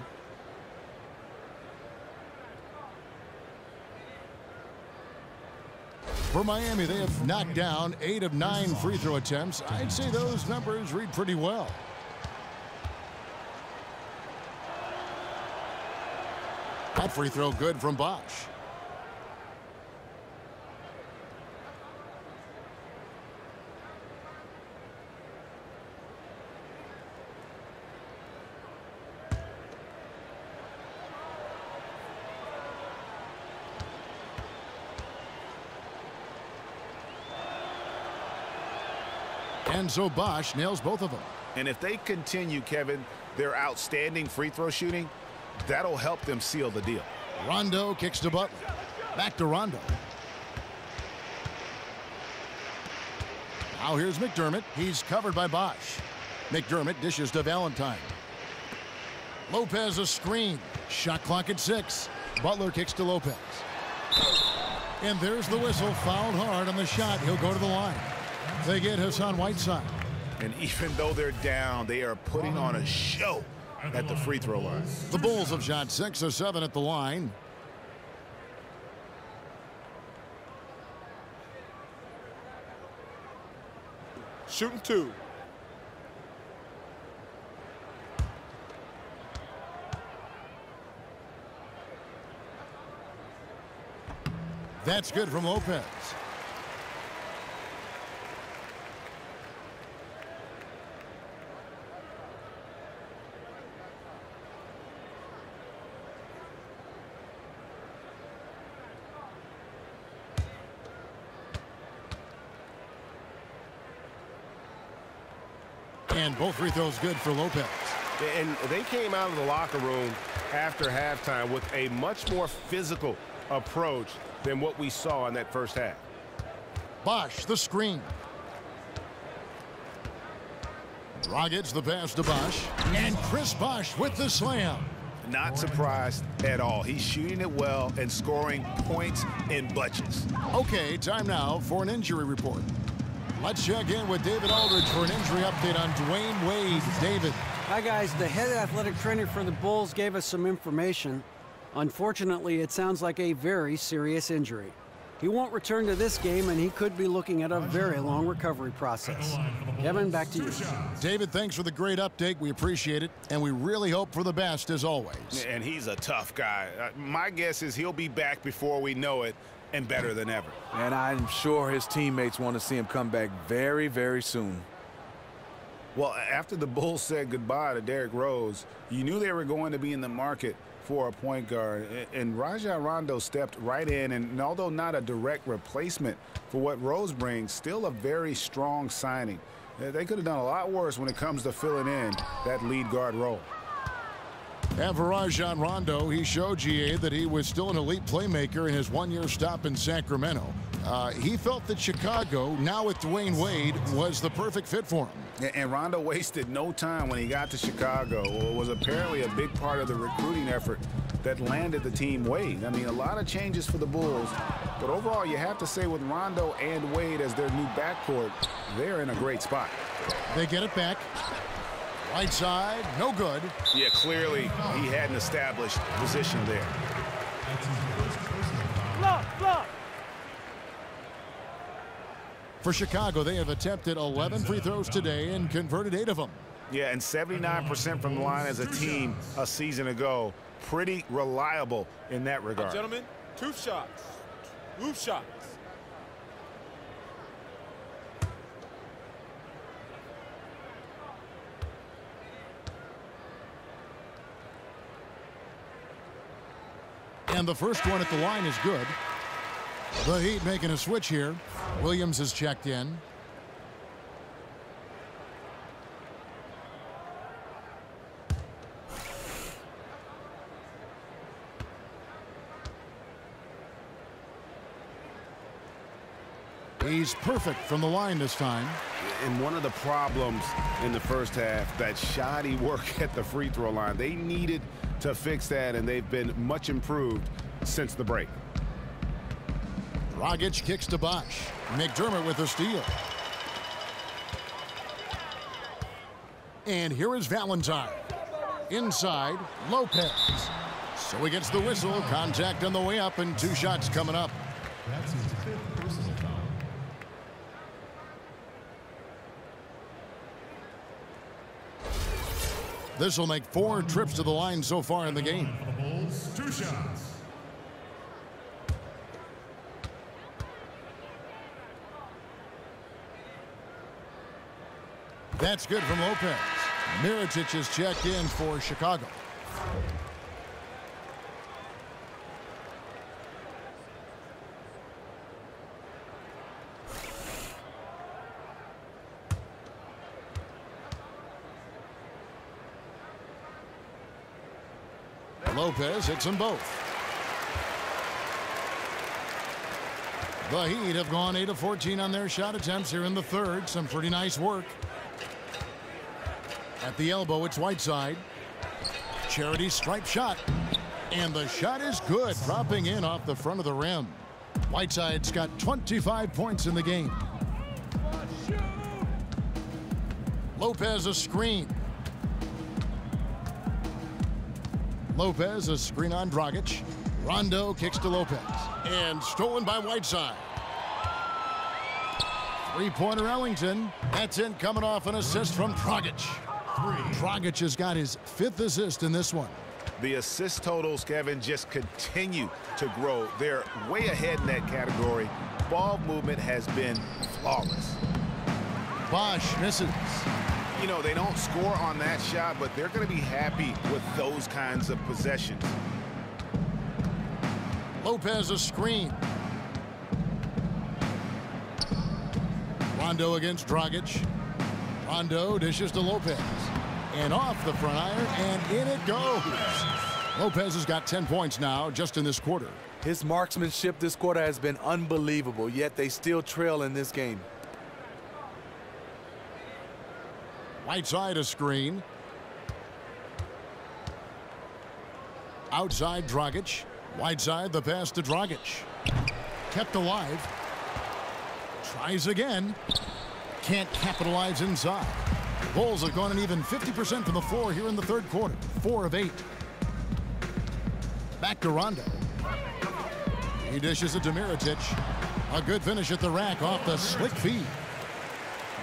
Speaker 1: For Miami, they have knocked down 8 of 9 free throw attempts. I'd say those numbers read pretty well. That free throw good from Bosch. And so Bosch nails both of them.
Speaker 4: And if they continue, Kevin, their outstanding free throw shooting, that'll help them seal the deal.
Speaker 1: Rondo kicks to Butler. Back to Rondo. Now here's McDermott. He's covered by Bosch. McDermott dishes to Valentine. Lopez a screen. Shot clock at 6. Butler kicks to Lopez. And there's the whistle. Fouled hard on the shot. He'll go to the line. They get Hassan Whiteside.
Speaker 4: And even though they're down, they are putting on a show at the free throw line.
Speaker 1: The Bulls have shot 6 of 7 at the line.
Speaker 6: Shooting 2.
Speaker 1: That's good from Lopez. And both free throws good for Lopez.
Speaker 6: And they came out of the locker room after halftime with a much more physical approach than what we saw in that first half.
Speaker 1: Bosh, the screen. Dragic, the pass to Bosh. And Chris Bosh with the slam.
Speaker 4: Not surprised at all. He's shooting it well and scoring points in bunches.
Speaker 1: Okay, time now for an injury report. Let's check in with David Aldridge for an injury update on Dwayne Wade. David.
Speaker 2: Hi, guys. The head athletic trainer for the Bulls gave us some information. Unfortunately, it sounds like a very serious injury. He won't return to this game, and he could be looking at a very long recovery process. Kevin, back to you.
Speaker 1: David, thanks for the great update. We appreciate it, and we really hope for the best as always.
Speaker 4: And he's a tough guy. My guess is he'll be back before we know it, and better than ever.
Speaker 3: And I'm sure his teammates want to see him come back very, very soon.
Speaker 4: Well, after the Bulls said goodbye to Derrick Rose, you knew they were going to be in the market for a point guard. And Rajon Rondo stepped right in, and although not a direct replacement for what Rose brings, still a very strong signing. They could have done a lot worse when it comes to filling in that lead guard role.
Speaker 1: And for Rajon Rondo, he showed GA that he was still an elite playmaker in his one-year stop in Sacramento. He felt that Chicago, now with Dwayne Wade, was the perfect fit for him.
Speaker 4: And Rondo wasted no time when he got to Chicago. It was apparently a big part of the recruiting effort that landed the team Wade. I mean, a lot of changes for the Bulls, but overall, you have to say with Rondo and Wade as their new backcourt, they're in a great spot.
Speaker 1: They get it back. Right side, no good.
Speaker 4: Yeah, clearly he had an established position there.
Speaker 11: Block.
Speaker 1: For Chicago, they have attempted 11 free throws today and converted 8 of them.
Speaker 4: Yeah, and 79% from the line as a team a season ago. Pretty reliable in that regard.
Speaker 6: Gentlemen, 2 shots. 2 shots.
Speaker 1: And the first one at the line is good. The Heat making a switch here. Williams is checked in. He's perfect from the line this time.
Speaker 6: And one of the problems in the first half, that shoddy work at the free throw line. They needed to fix that, and they've been much improved since the break.
Speaker 1: Dragic kicks to Bosh. McDermott with a steal. And here is Valentine. Inside, Lopez. So he gets the whistle. Contact on the way up, and 2 shots coming up.
Speaker 7: That's his 5th personal foul.
Speaker 1: This will make 4 trips to the line so far in the game.
Speaker 7: For the Bulls, 2 shots.
Speaker 1: That's good from Lopez. Mirotic is checked in for Chicago. Lopez hits them both. The Heat have gone 8 of 14 on their shot attempts here in the third. Some pretty nice work. At the elbow, it's Whiteside. Charity stripe shot. And the shot is good, dropping in off the front of the rim. Whiteside's got 25 points in the game. Lopez a screen. Lopez a screen on Dragic. Rondo kicks to Lopez. And stolen by Whiteside. Three-pointer Ellington. That's in, coming off an assist from Dragic. Dragic has got his 5th assist in this one.
Speaker 6: The assist totals, Kevin, just continue to grow. They're way ahead in that category. Ball movement has been flawless.
Speaker 1: Bosh misses.
Speaker 6: You know, they don't score on that shot, but they're going to be happy with those kinds of possessions.
Speaker 1: Lopez a screen. Rondo against Dragic. Rondo dishes to Lopez. And off the front iron, and in it goes. Lopez has got 10 points now just in this quarter.
Speaker 3: His marksmanship this quarter has been unbelievable, yet they still trail in this game.
Speaker 1: Whiteside a screen. Outside Dragic. Whiteside the pass to Dragic. Kept alive. Tries again. Can't capitalize inside. Bulls have gone an even 50% from the floor here in the third quarter. 4 of 8. Back to Rondo. He dishes it to Mirotic. A good finish at the rack off the slick feed.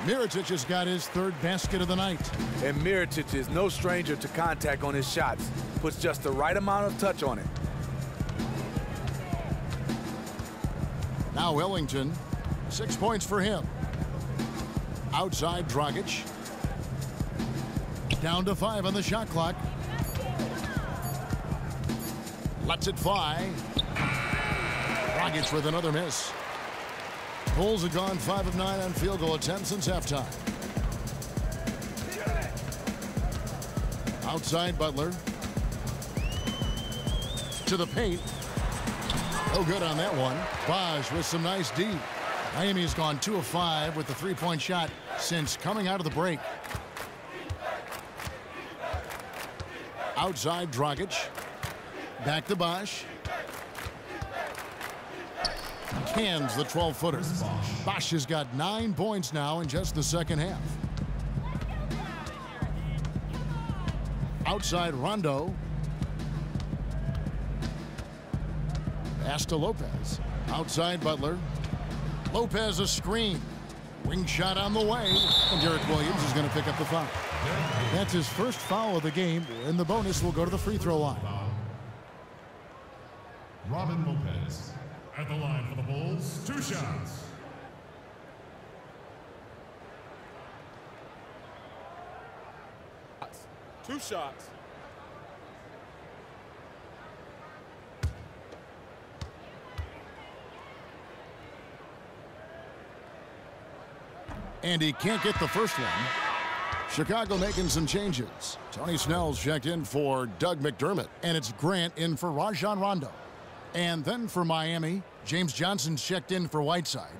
Speaker 1: Mirotic has got his 3rd basket of the night.
Speaker 3: And Mirotic is no stranger to contact on his shots. Puts just the right amount of touch on it.
Speaker 1: Now Ellington. 6 points for him. Outside Dragic. Down to 5 on the shot clock. Lets it fly. Dragic with another miss. Bulls have gone 5 of 9 on field goal attempts since halftime. Outside Butler. To the paint. No good on that one. Bosh with some nice D. Miami's gone 2 of 5 with the 3-point shot since coming out of the break. Outside Dragic. Back to Bosh. Cans the 12-footer. Bosh has got 9 points now in just the second half. Outside Rondo. Pass to Lopez. Outside Butler. Lopez a screen. Wing shot on the way. And Derek Williams is going to pick up the foul. That's his first foul of the game, and the bonus will go to the free throw line.
Speaker 7: Robin Lopez at the line for the Bulls. 2 shots.
Speaker 3: Two shots.
Speaker 1: And he can't get the first one. Chicago making some changes. Tony Snell's checked in for Doug McDermott, and it's Grant in for Rajon Rondo. And then for Miami, James Johnson's checked in for Whiteside.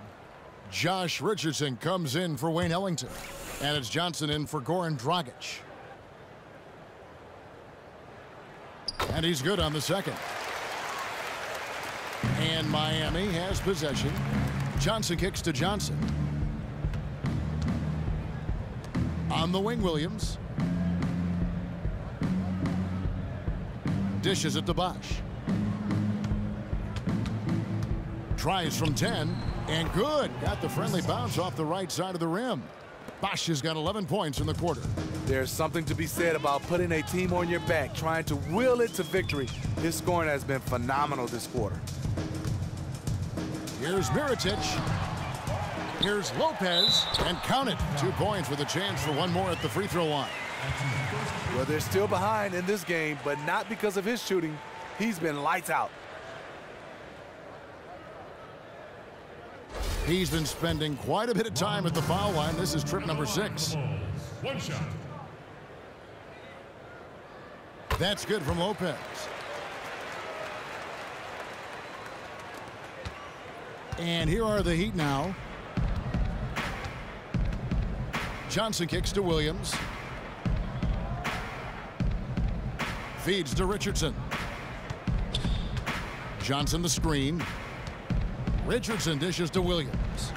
Speaker 1: Josh Richardson comes in for Wayne Ellington, and it's Johnson in for Goran Dragic. And he's good on the second. And Miami has possession. Johnson kicks to Johnson. On the wing, Williams. Dishes it to Bosh. Tries from 10, and good. Got the friendly bounce off the right side of the rim. Bosh has got 11 points in the quarter.
Speaker 3: There's something to be said about putting a team on your back, trying to will it to victory. His scoring has been phenomenal this quarter.
Speaker 1: Here's Mirotic. Here's Lopez, and count it. 2 points with a chance for one more at the free throw line.
Speaker 3: Well, they're still behind in this game, but not because of his shooting. He's been lights out.
Speaker 1: He's been spending quite a bit of time at the foul line. This is trip number 6.
Speaker 7: 1 shot.
Speaker 1: That's good from Lopez. And here are the Heat now. Johnson kicks to Williams. Feeds to Richardson. Johnson the screen. Richardson dishes to Williams.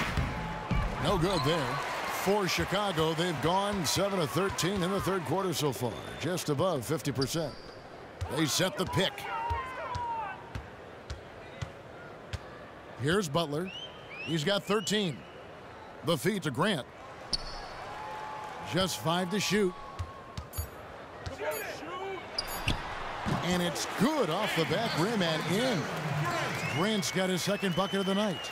Speaker 1: No good there. For Chicago, they've gone 7 of 13 in the third quarter so far, just above 50%. They set the pick. Here's Butler. He's got 13. The feed to Grant. Just 5 to shoot. And it's good off the back rim and in. Grant's got his second bucket of the night.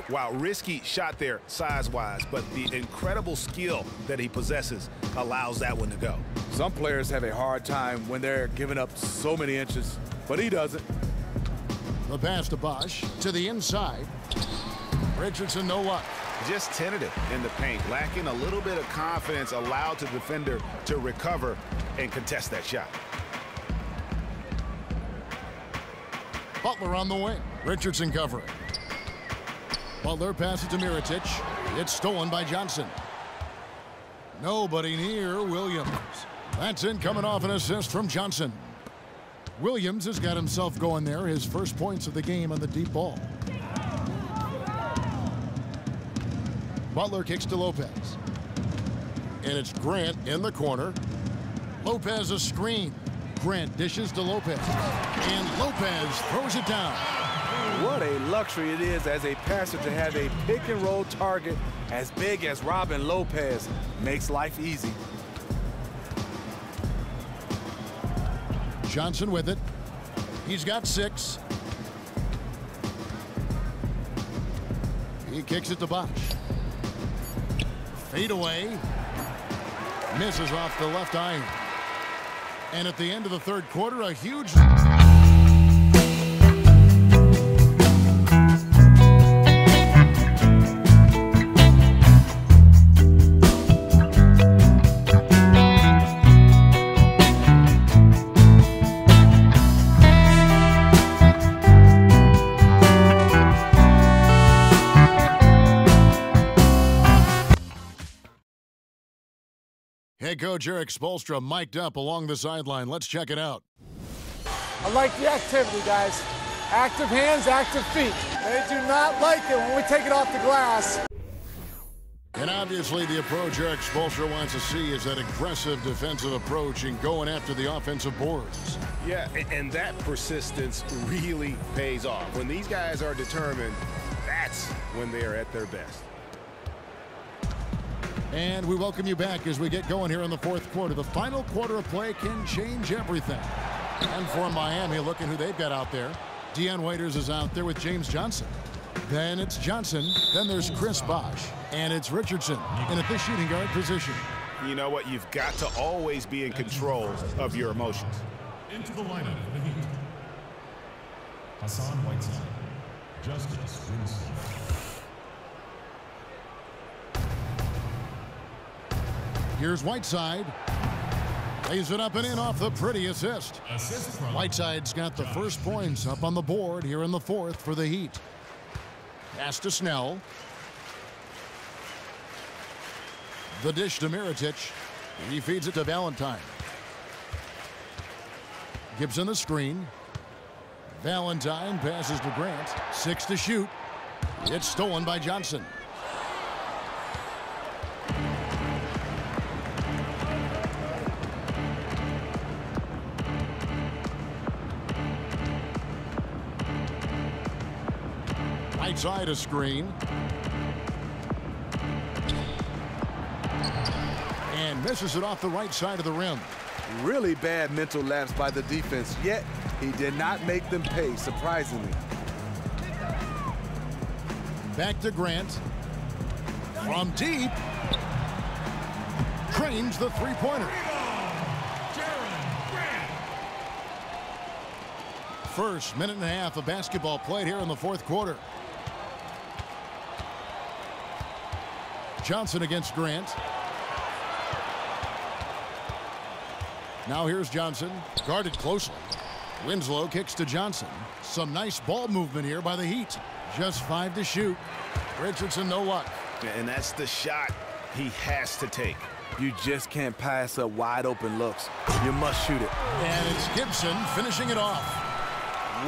Speaker 6: Wow, risky shot there size-wise, but the incredible skill that he possesses allows that one to go.
Speaker 3: Some players have a hard time when they're giving up so many inches, but he doesn't.
Speaker 1: The pass to Bosh to the inside. Richardson, no luck.
Speaker 6: Just tentative in the paint, lacking a little bit of confidence, allowed the defender to recover and contest that shot.
Speaker 1: Butler on the wing. Richardson covering. Butler passes to Mirotic. It's stolen by Johnson. Nobody near Williams. That's in, coming off an assist from Johnson. Williams has got himself going there, his first points of the game on the deep ball. Butler kicks to Lopez. And it's Grant in the corner. Lopez a screen. Grant dishes to Lopez. And Lopez throws it down.
Speaker 3: What a luxury it is as a passer to have a pick-and-roll target as big as Robin Lopez. Makes life easy.
Speaker 1: Johnson with it. He's got 6. He kicks it to Bosh. Fade away. Misses off the left iron. And at the end of the third quarter, a huge... Head coach Erik Spoelstra mic'd up along the sideline. Let's check it out.
Speaker 13: I like the activity, guys. Active hands, active feet. They do not like it when we take it off the glass.
Speaker 1: And obviously the approach Erik Spoelstra wants to see is that aggressive defensive approach and going after the offensive boards.
Speaker 6: Yeah, and that persistence really pays off. When these guys are determined, that's when they are at their best.
Speaker 1: And we welcome you back as we get going here in the fourth quarter. The final quarter of play can change everything. And for Miami, look at who they've got out there. Dion Waiters is out there with James Johnson. Then it's Johnson. Then there's Chris Bosh. And it's Richardson in at the shooting guard position.
Speaker 6: You know what? You've got to always be in control of your emotions.
Speaker 7: Into the lineup for the Heat. Hassan Whiteside. Justice Winslow.
Speaker 1: Here's Whiteside. Lays it up and in off the pretty assist. Whiteside's got the first points up on the board here in the fourth for the Heat. Pass to Snell. The dish to Mirotic. He feeds it to Valentine. Gibson the screen. Valentine passes to Grant. 6 to shoot. It's stolen by Johnson. Right side a screen. And misses it off the right side of the rim.
Speaker 3: Really bad mental lapse by the defense, yet he did not make them pay, surprisingly.
Speaker 1: Back to Grant. From deep. Cranes the three-pointer. First minute and a half of basketball played here in the fourth quarter. Johnson against Grant. Now here's Johnson, guarded closely. Winslow kicks to Johnson. Some nice ball movement here by the Heat. Just 5 to shoot. Richardson, no luck.
Speaker 6: And that's the shot he has to take.
Speaker 3: You just can't pass up wide open looks. You must shoot it.
Speaker 1: And it's Gibson finishing it off.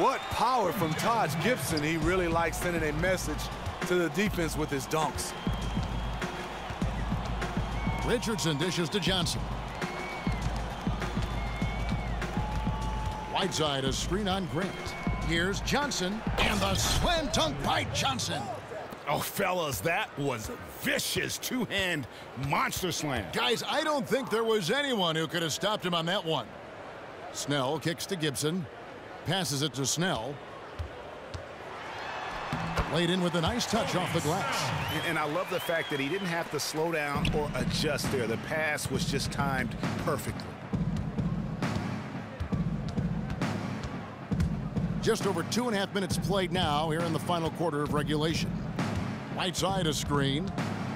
Speaker 3: What power from Taj Gibson. He really likes sending a message to the defense with his dunks.
Speaker 1: Richardson dishes to Johnson. Whiteside, a screen on Grant. Here's Johnson, and the slam dunk by Johnson.
Speaker 6: Oh, fellas, that was a vicious two-hand monster slam.
Speaker 1: Guys, I don't think there was anyone who could have stopped him on that one. Snell kicks to Gibson. Passes it to Snell. Laid in with a nice touch off the glass.
Speaker 4: And I love the fact that he didn't have to slow down or adjust there. The pass was just timed perfectly.
Speaker 1: Just over 2.5 minutes played now here in the final quarter of regulation. Whiteside a screen.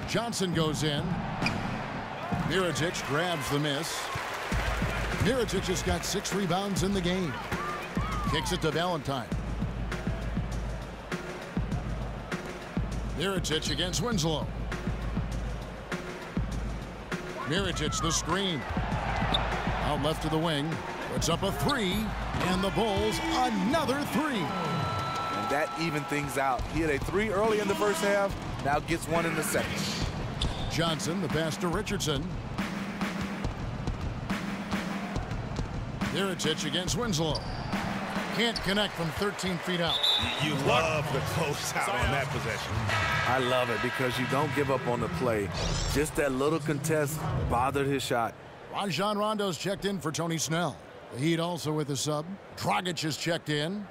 Speaker 1: Johnson goes in. Mirotic grabs the miss. Mirotic has got 6 rebounds in the game. Kicks it to Valentine. Mirotic against Winslow. Mirotic the screen. Out left to the wing. Puts up a 3. And the Bulls another 3.
Speaker 3: And that evened things out. He had a 3 early in the first half. Now gets 1 in the second.
Speaker 1: Johnson, the pass to Richardson. Mirotic against Winslow. Can't connect from 13 feet out.
Speaker 6: You love the close out on that possession.
Speaker 3: I love it because you don't give up on the play. Just that little contest bothered his shot.
Speaker 1: Rajon Rondo's checked in for Tony Snell. The Heat also with a sub. Dragic is checked in.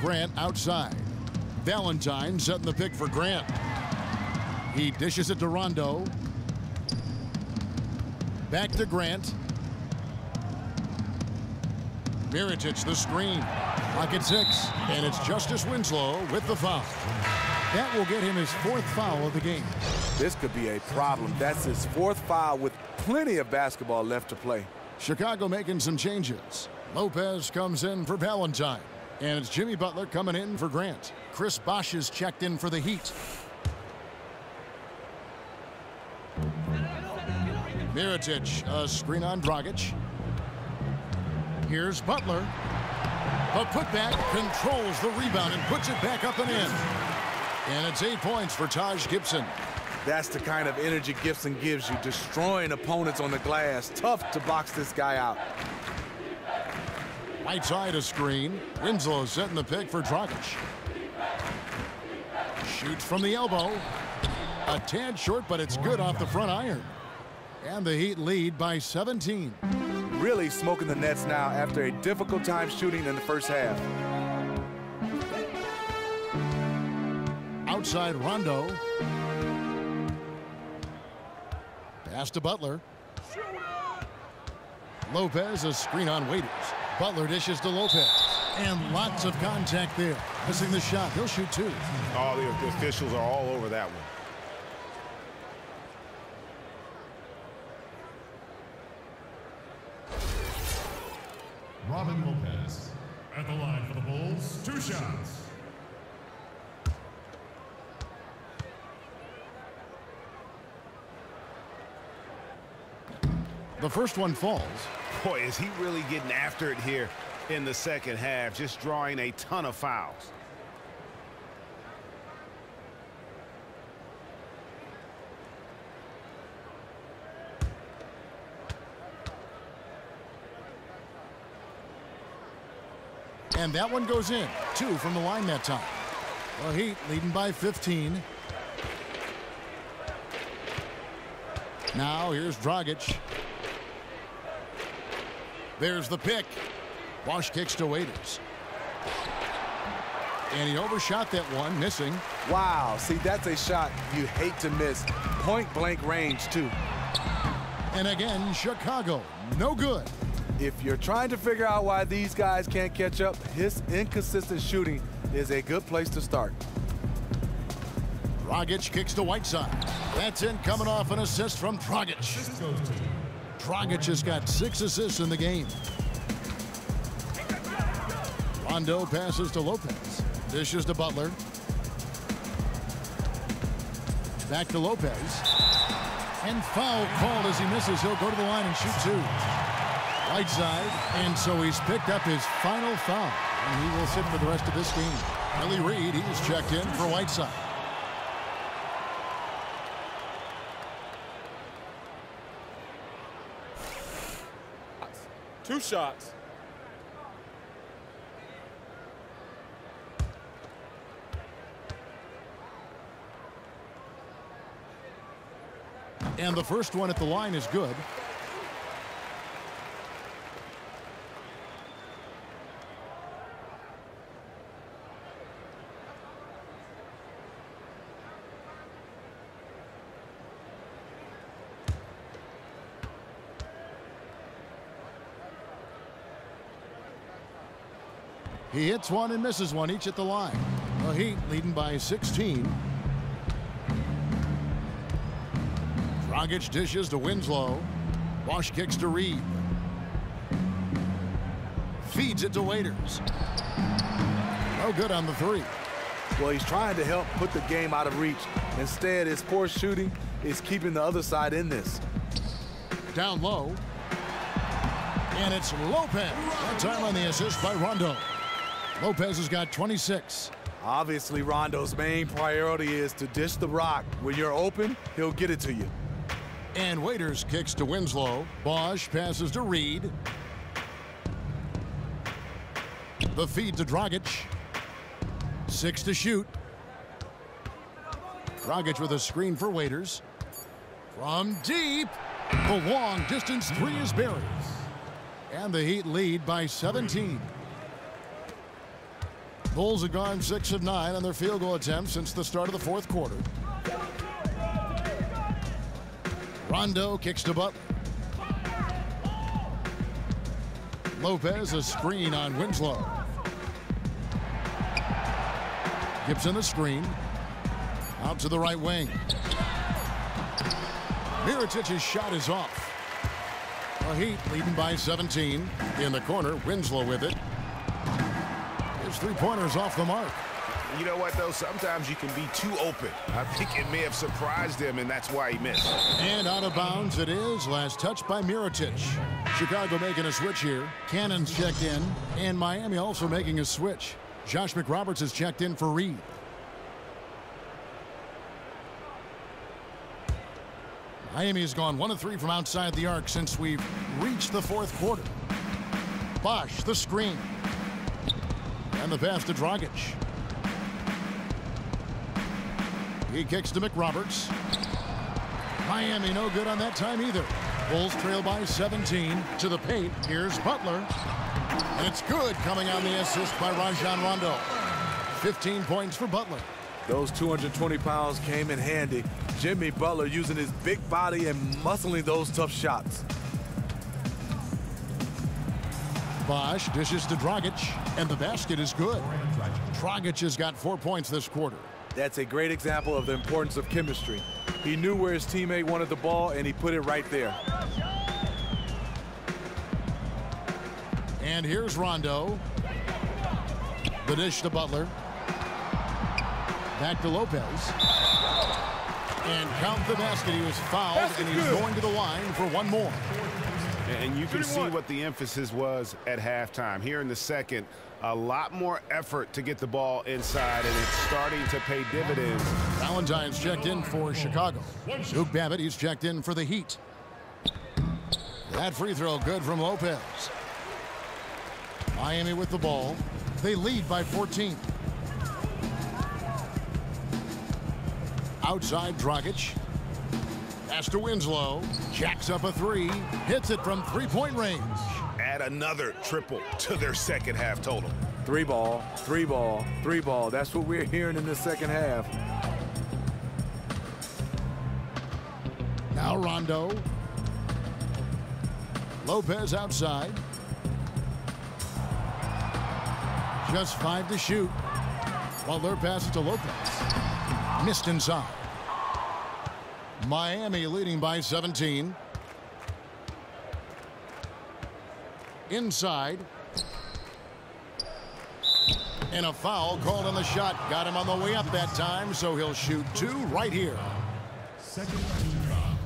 Speaker 1: Grant outside. Valentine setting the pick for Grant. He dishes it to Rondo. Back to Grant. Mirotic the screen. Pocket 6. And it's Justice Winslow with the foul. That will get him his 4th foul of the game.
Speaker 3: This could be a problem. That's his 4th foul with plenty of basketball left to play.
Speaker 1: Chicago making some changes. Lopez comes in for Valentine. And it's Jimmy Butler coming in for Grant. Chris Bosh is checked in for the Heat. Mirotic, a screen on Dragic. Here's Butler. A putback, controls the rebound and puts it back up and in. And it's 8 points for Taj Gibson.
Speaker 3: That's the kind of energy Gibson gives you, destroying opponents on the glass. Tough to box this guy out.
Speaker 1: Whiteside a screen. Winslow setting the pick for Dragic. Shoots from the elbow. A tad short, but it's good off the front iron. And the Heat lead by 17.
Speaker 3: Really smoking the Nets now after a difficult time shooting in the first half.
Speaker 1: Outside Rondo. Pass to Butler. Lopez a screen on Waiters. Butler dishes to Lopez. And lots of contact there. Missing the shot. He'll shoot 2.
Speaker 6: Oh, the officials are all over that one.
Speaker 7: Robin Lopez at the line for the Bulls. 2 shots.
Speaker 1: The first one falls.
Speaker 6: Boy, is he really getting after it here in the second half, just drawing a ton of fouls.
Speaker 1: And that one goes in. 2 from the line that time. The Heat leading by 15. Now here's Dragic. There's the pick. Bosh kicks to Waiters. And he overshot that one, missing.
Speaker 3: Wow, see, that's a shot you hate to miss. Point blank range, too.
Speaker 1: And again, Chicago, no good.
Speaker 3: If you're trying to figure out why these guys can't catch up, his inconsistent shooting is a good place to start.
Speaker 1: Dragic kicks to Whiteside. That's in, coming off an assist from Dragic. Dragic has got 6 assists in the game. Rondo passes to Lopez. Dishes to Butler. Back to Lopez. And foul called as he misses. He'll go to the line and shoot 2. Whiteside, and so he's picked up his final foul, and he will sit for the rest of this game. Willie Reed, he's checked in for Whiteside.
Speaker 14: Two shots.
Speaker 1: And the first one at the line is good. He hits one and misses one, each at the line. The Heat leading by 16. Dragic dishes to Winslow. Bosh kicks to Reed. Feeds it to Waiters. No good on the three.
Speaker 3: Well, he's trying to help put the game out of reach. Instead, his poor shooting is keeping the other side in this.
Speaker 1: Down low. And it's Lopez. That time on the assist by Rondo. Lopez has got 26.
Speaker 3: Obviously, Rondo's main priority is to dish the rock. When you're open, he'll get it to you.
Speaker 1: And Waiters kicks to Winslow. Bosh passes to Reed. The feed to Dragic. 6 to shoot. Dragic with a screen for Waiters. From deep. The long distance three is buried. And the Heat lead by 17. Bulls have gone 6 of 9 on their field goal attempts since the start of the fourth quarter. Rondo kicks to Butler. Lopez a screen on Winslow. Gibson a screen. Out to the right wing. Mirotic's shot is off. The Heat leading by 17. In the corner, Winslow with it. His three-pointer's off the mark.
Speaker 6: You know what, though? Sometimes you can be too open. I think it may have surprised him, and that's why he missed.
Speaker 1: And out of bounds it is. Last touch by Mirotic. Chicago making a switch here. Cannon's checked in. And Miami also making a switch. Josh McRoberts has checked in for Reed. Miami has gone 1 of 3 from outside the arc since we've reached the fourth quarter. Bosh, the screen. And the pass to Dragic. He kicks to McRoberts. Miami no good on that time either. Bulls trail by 17 to the paint. Here's Butler. And it's good coming on the assist by Rajon Rondo. 15 points for Butler.
Speaker 3: Those 220 pounds came in handy. Jimmy Butler using his big body and muscling those tough shots.
Speaker 1: Bosh dishes to Dragic, and the basket is good. Dragic has got 4 points this quarter.
Speaker 3: That's a great example of the importance of chemistry. He knew where his teammate wanted the ball, and he put it right there.
Speaker 1: And here's Rondo. The dish to Butler. Back to Lopez. And count the basket. He was fouled, and he's going to the line for one more.
Speaker 6: And you can see what the emphasis was at halftime. Here in the second, a lot more effort to get the ball inside, and it's starting to pay dividends.
Speaker 1: Valentine's checked in for Chicago. Luke Babbitt, he's checked in for the Heat. That free throw good from Lopez. Miami with the ball. They lead by 14. Outside Dragic. Pass to Winslow. Jacks up a three. Hits it from three-point range.
Speaker 6: Add another triple to their second half total.
Speaker 3: 3 ball, 3 ball, 3 ball. That's what we're hearing in the second half.
Speaker 1: Now Rondo. Lopez outside. Just 5 to shoot. Butler passes to Lopez. Missed inside. Miami leading by 17. Inside. And a foul called on the shot. Got him on the way up that time, so he'll shoot 2 right here.
Speaker 7: Second team foul.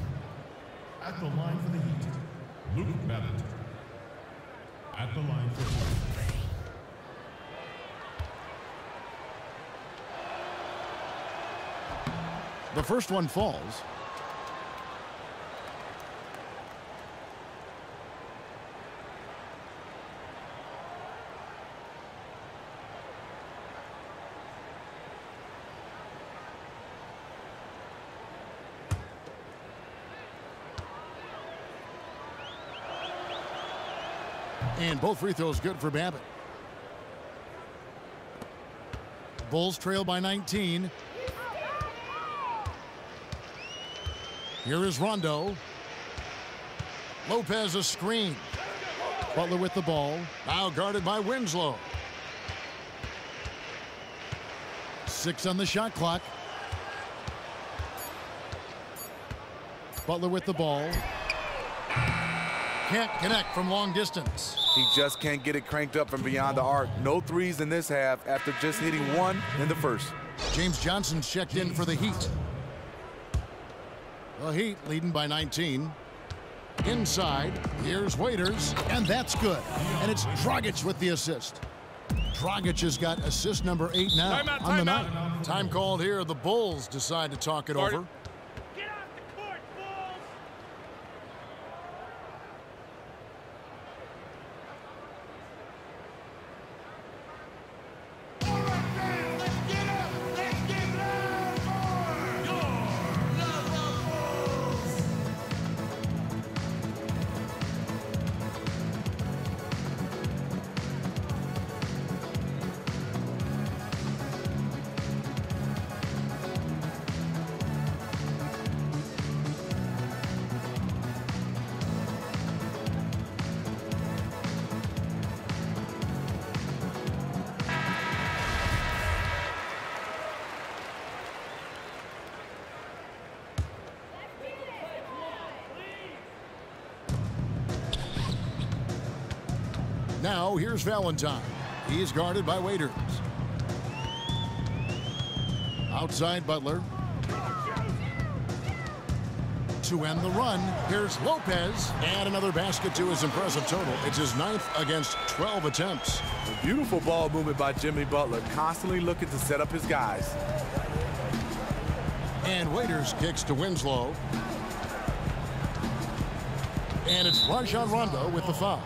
Speaker 7: At the line for the Heat, Luke Babbitt. At the line for point.
Speaker 1: The first one falls. And both free throws good for Babbitt. Bulls trail by 19. Here is Rondo. Lopez a screen. Butler with the ball. Now guarded by Winslow. 6 on the shot clock. Butler with the ball. Can't connect from long distance.
Speaker 3: He just can't get it cranked up from beyond the arc. No threes in this half after just hitting one in the first.
Speaker 1: James Johnson's checked in for the Heat. The Heat leading by 19. Inside, here's Waiters, and that's good. And it's Dragic with the assist. Dragic has got assist number 8 now on the night. Time called here. The Bulls decide to talk it over. Now here's Valentine. He's guarded by Waiters. Outside Butler. To end the run, here's Lopez. And another basket to his impressive total. It's his 9th against 12 attempts.
Speaker 3: A beautiful ball movement by Jimmy Butler, constantly looking to set up his guys.
Speaker 1: And Waiters kicks to Winslow. And it's Rajon Rondo with the foul.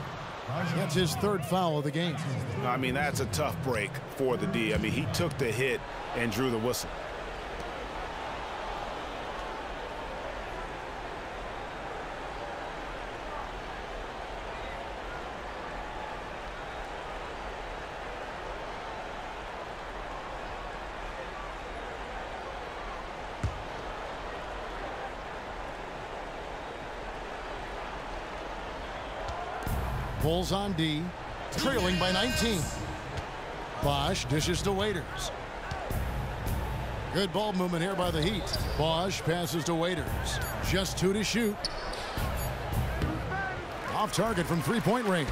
Speaker 1: That's his 3rd foul of the game.
Speaker 6: I mean, that's a tough break for the D. I mean, he took the hit and drew the whistle.
Speaker 1: Bulls on D, trailing by 19. Bosch dishes to Waiters. Good ball movement here by the Heat. Bosch passes to Waiters. Just 2 to shoot. Off target from three-point range.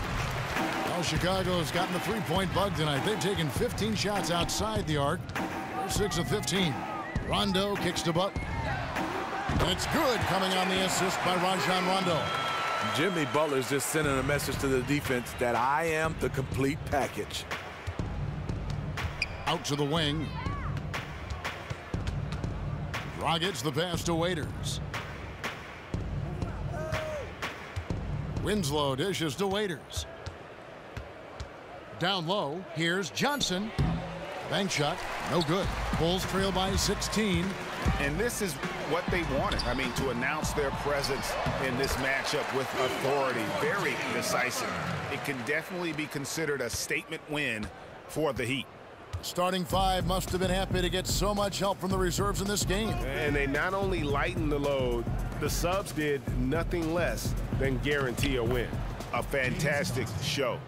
Speaker 1: Well, Chicago's gotten the three-point bug tonight. They've taken 15 shots outside the arc. They're 6 of 15. Rondo kicks to Butler. And it's good, coming on the assist by Rajon Rondo.
Speaker 3: Jimmy Butler's just sending a message to the defense that I am the complete package.
Speaker 1: Out to the wing. Dragic the pass to Waiters. Winslow dishes to Waiters. Down low, here's Johnson. Bank shot, no good. Bulls trail by 16.
Speaker 6: And this is what they wanted. I mean, to announce their presence in this matchup with authority. Very decisive. It can definitely be considered a statement win for the Heat.
Speaker 1: Starting 5 must have been happy to get so much help from the reserves in this game.
Speaker 6: And they not only lightened the load, the subs did nothing less than guarantee a win. A fantastic show.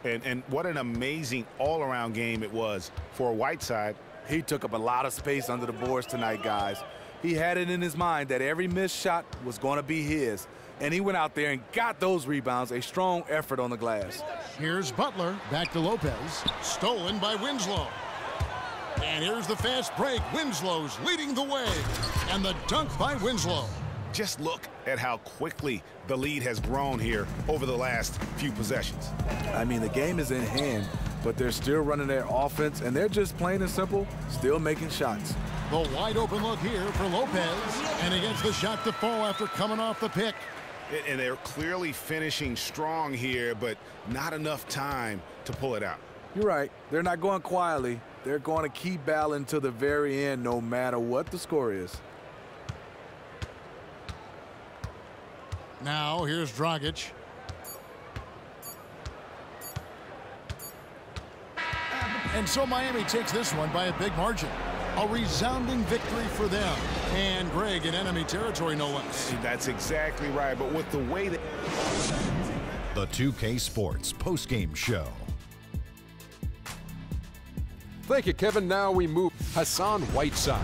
Speaker 6: And what an amazing all-around game it was for Whiteside.
Speaker 3: He took up a lot of space under the boards tonight, guys. He had it in his mind that every missed shot was going to be his. And he went out there and got those rebounds. A strong effort on the glass.
Speaker 1: Here's Butler. Back to Lopez. Stolen by Winslow. And here's the fast break. Winslow's leading the way. And the dunk by Winslow.
Speaker 6: Just look at how quickly the lead has grown here over the last few possessions.
Speaker 3: I mean, the game is in hand, but they're still running their offense, and they're just plain and simple, still making shots.
Speaker 1: The wide open look here for Lopez, and he gets the shot to fall after coming off the pick.
Speaker 6: And they're clearly finishing strong here, but not enough time to pull it out.
Speaker 3: You're right. They're not going quietly. They're going to keep battling to the very end, no matter what the score is.
Speaker 1: Now here's Dragic. And so Miami takes this one by a big margin. A resounding victory for them. And Greg in enemy territory, no less.
Speaker 6: That's exactly right. But with the way that...
Speaker 9: The 2K Sports postgame show.
Speaker 10: Thank you, Kevin. Now we move Hassan Whiteside.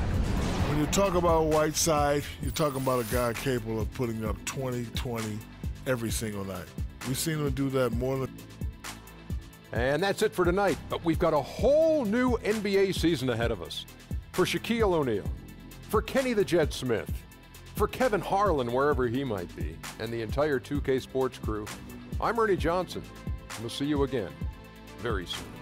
Speaker 12: When you talk about Whiteside, you're talking about a guy capable of putting up 20-20 every single night. We've seen him do that more than...
Speaker 10: And that's it for tonight, but we've got a whole new NBA season ahead of us. For Shaquille O'Neal, for Kenny the Jet Smith, for Kevin Harlan, wherever he might be, and the entire 2K Sports crew, I'm Ernie Johnson. We'll see you again very soon.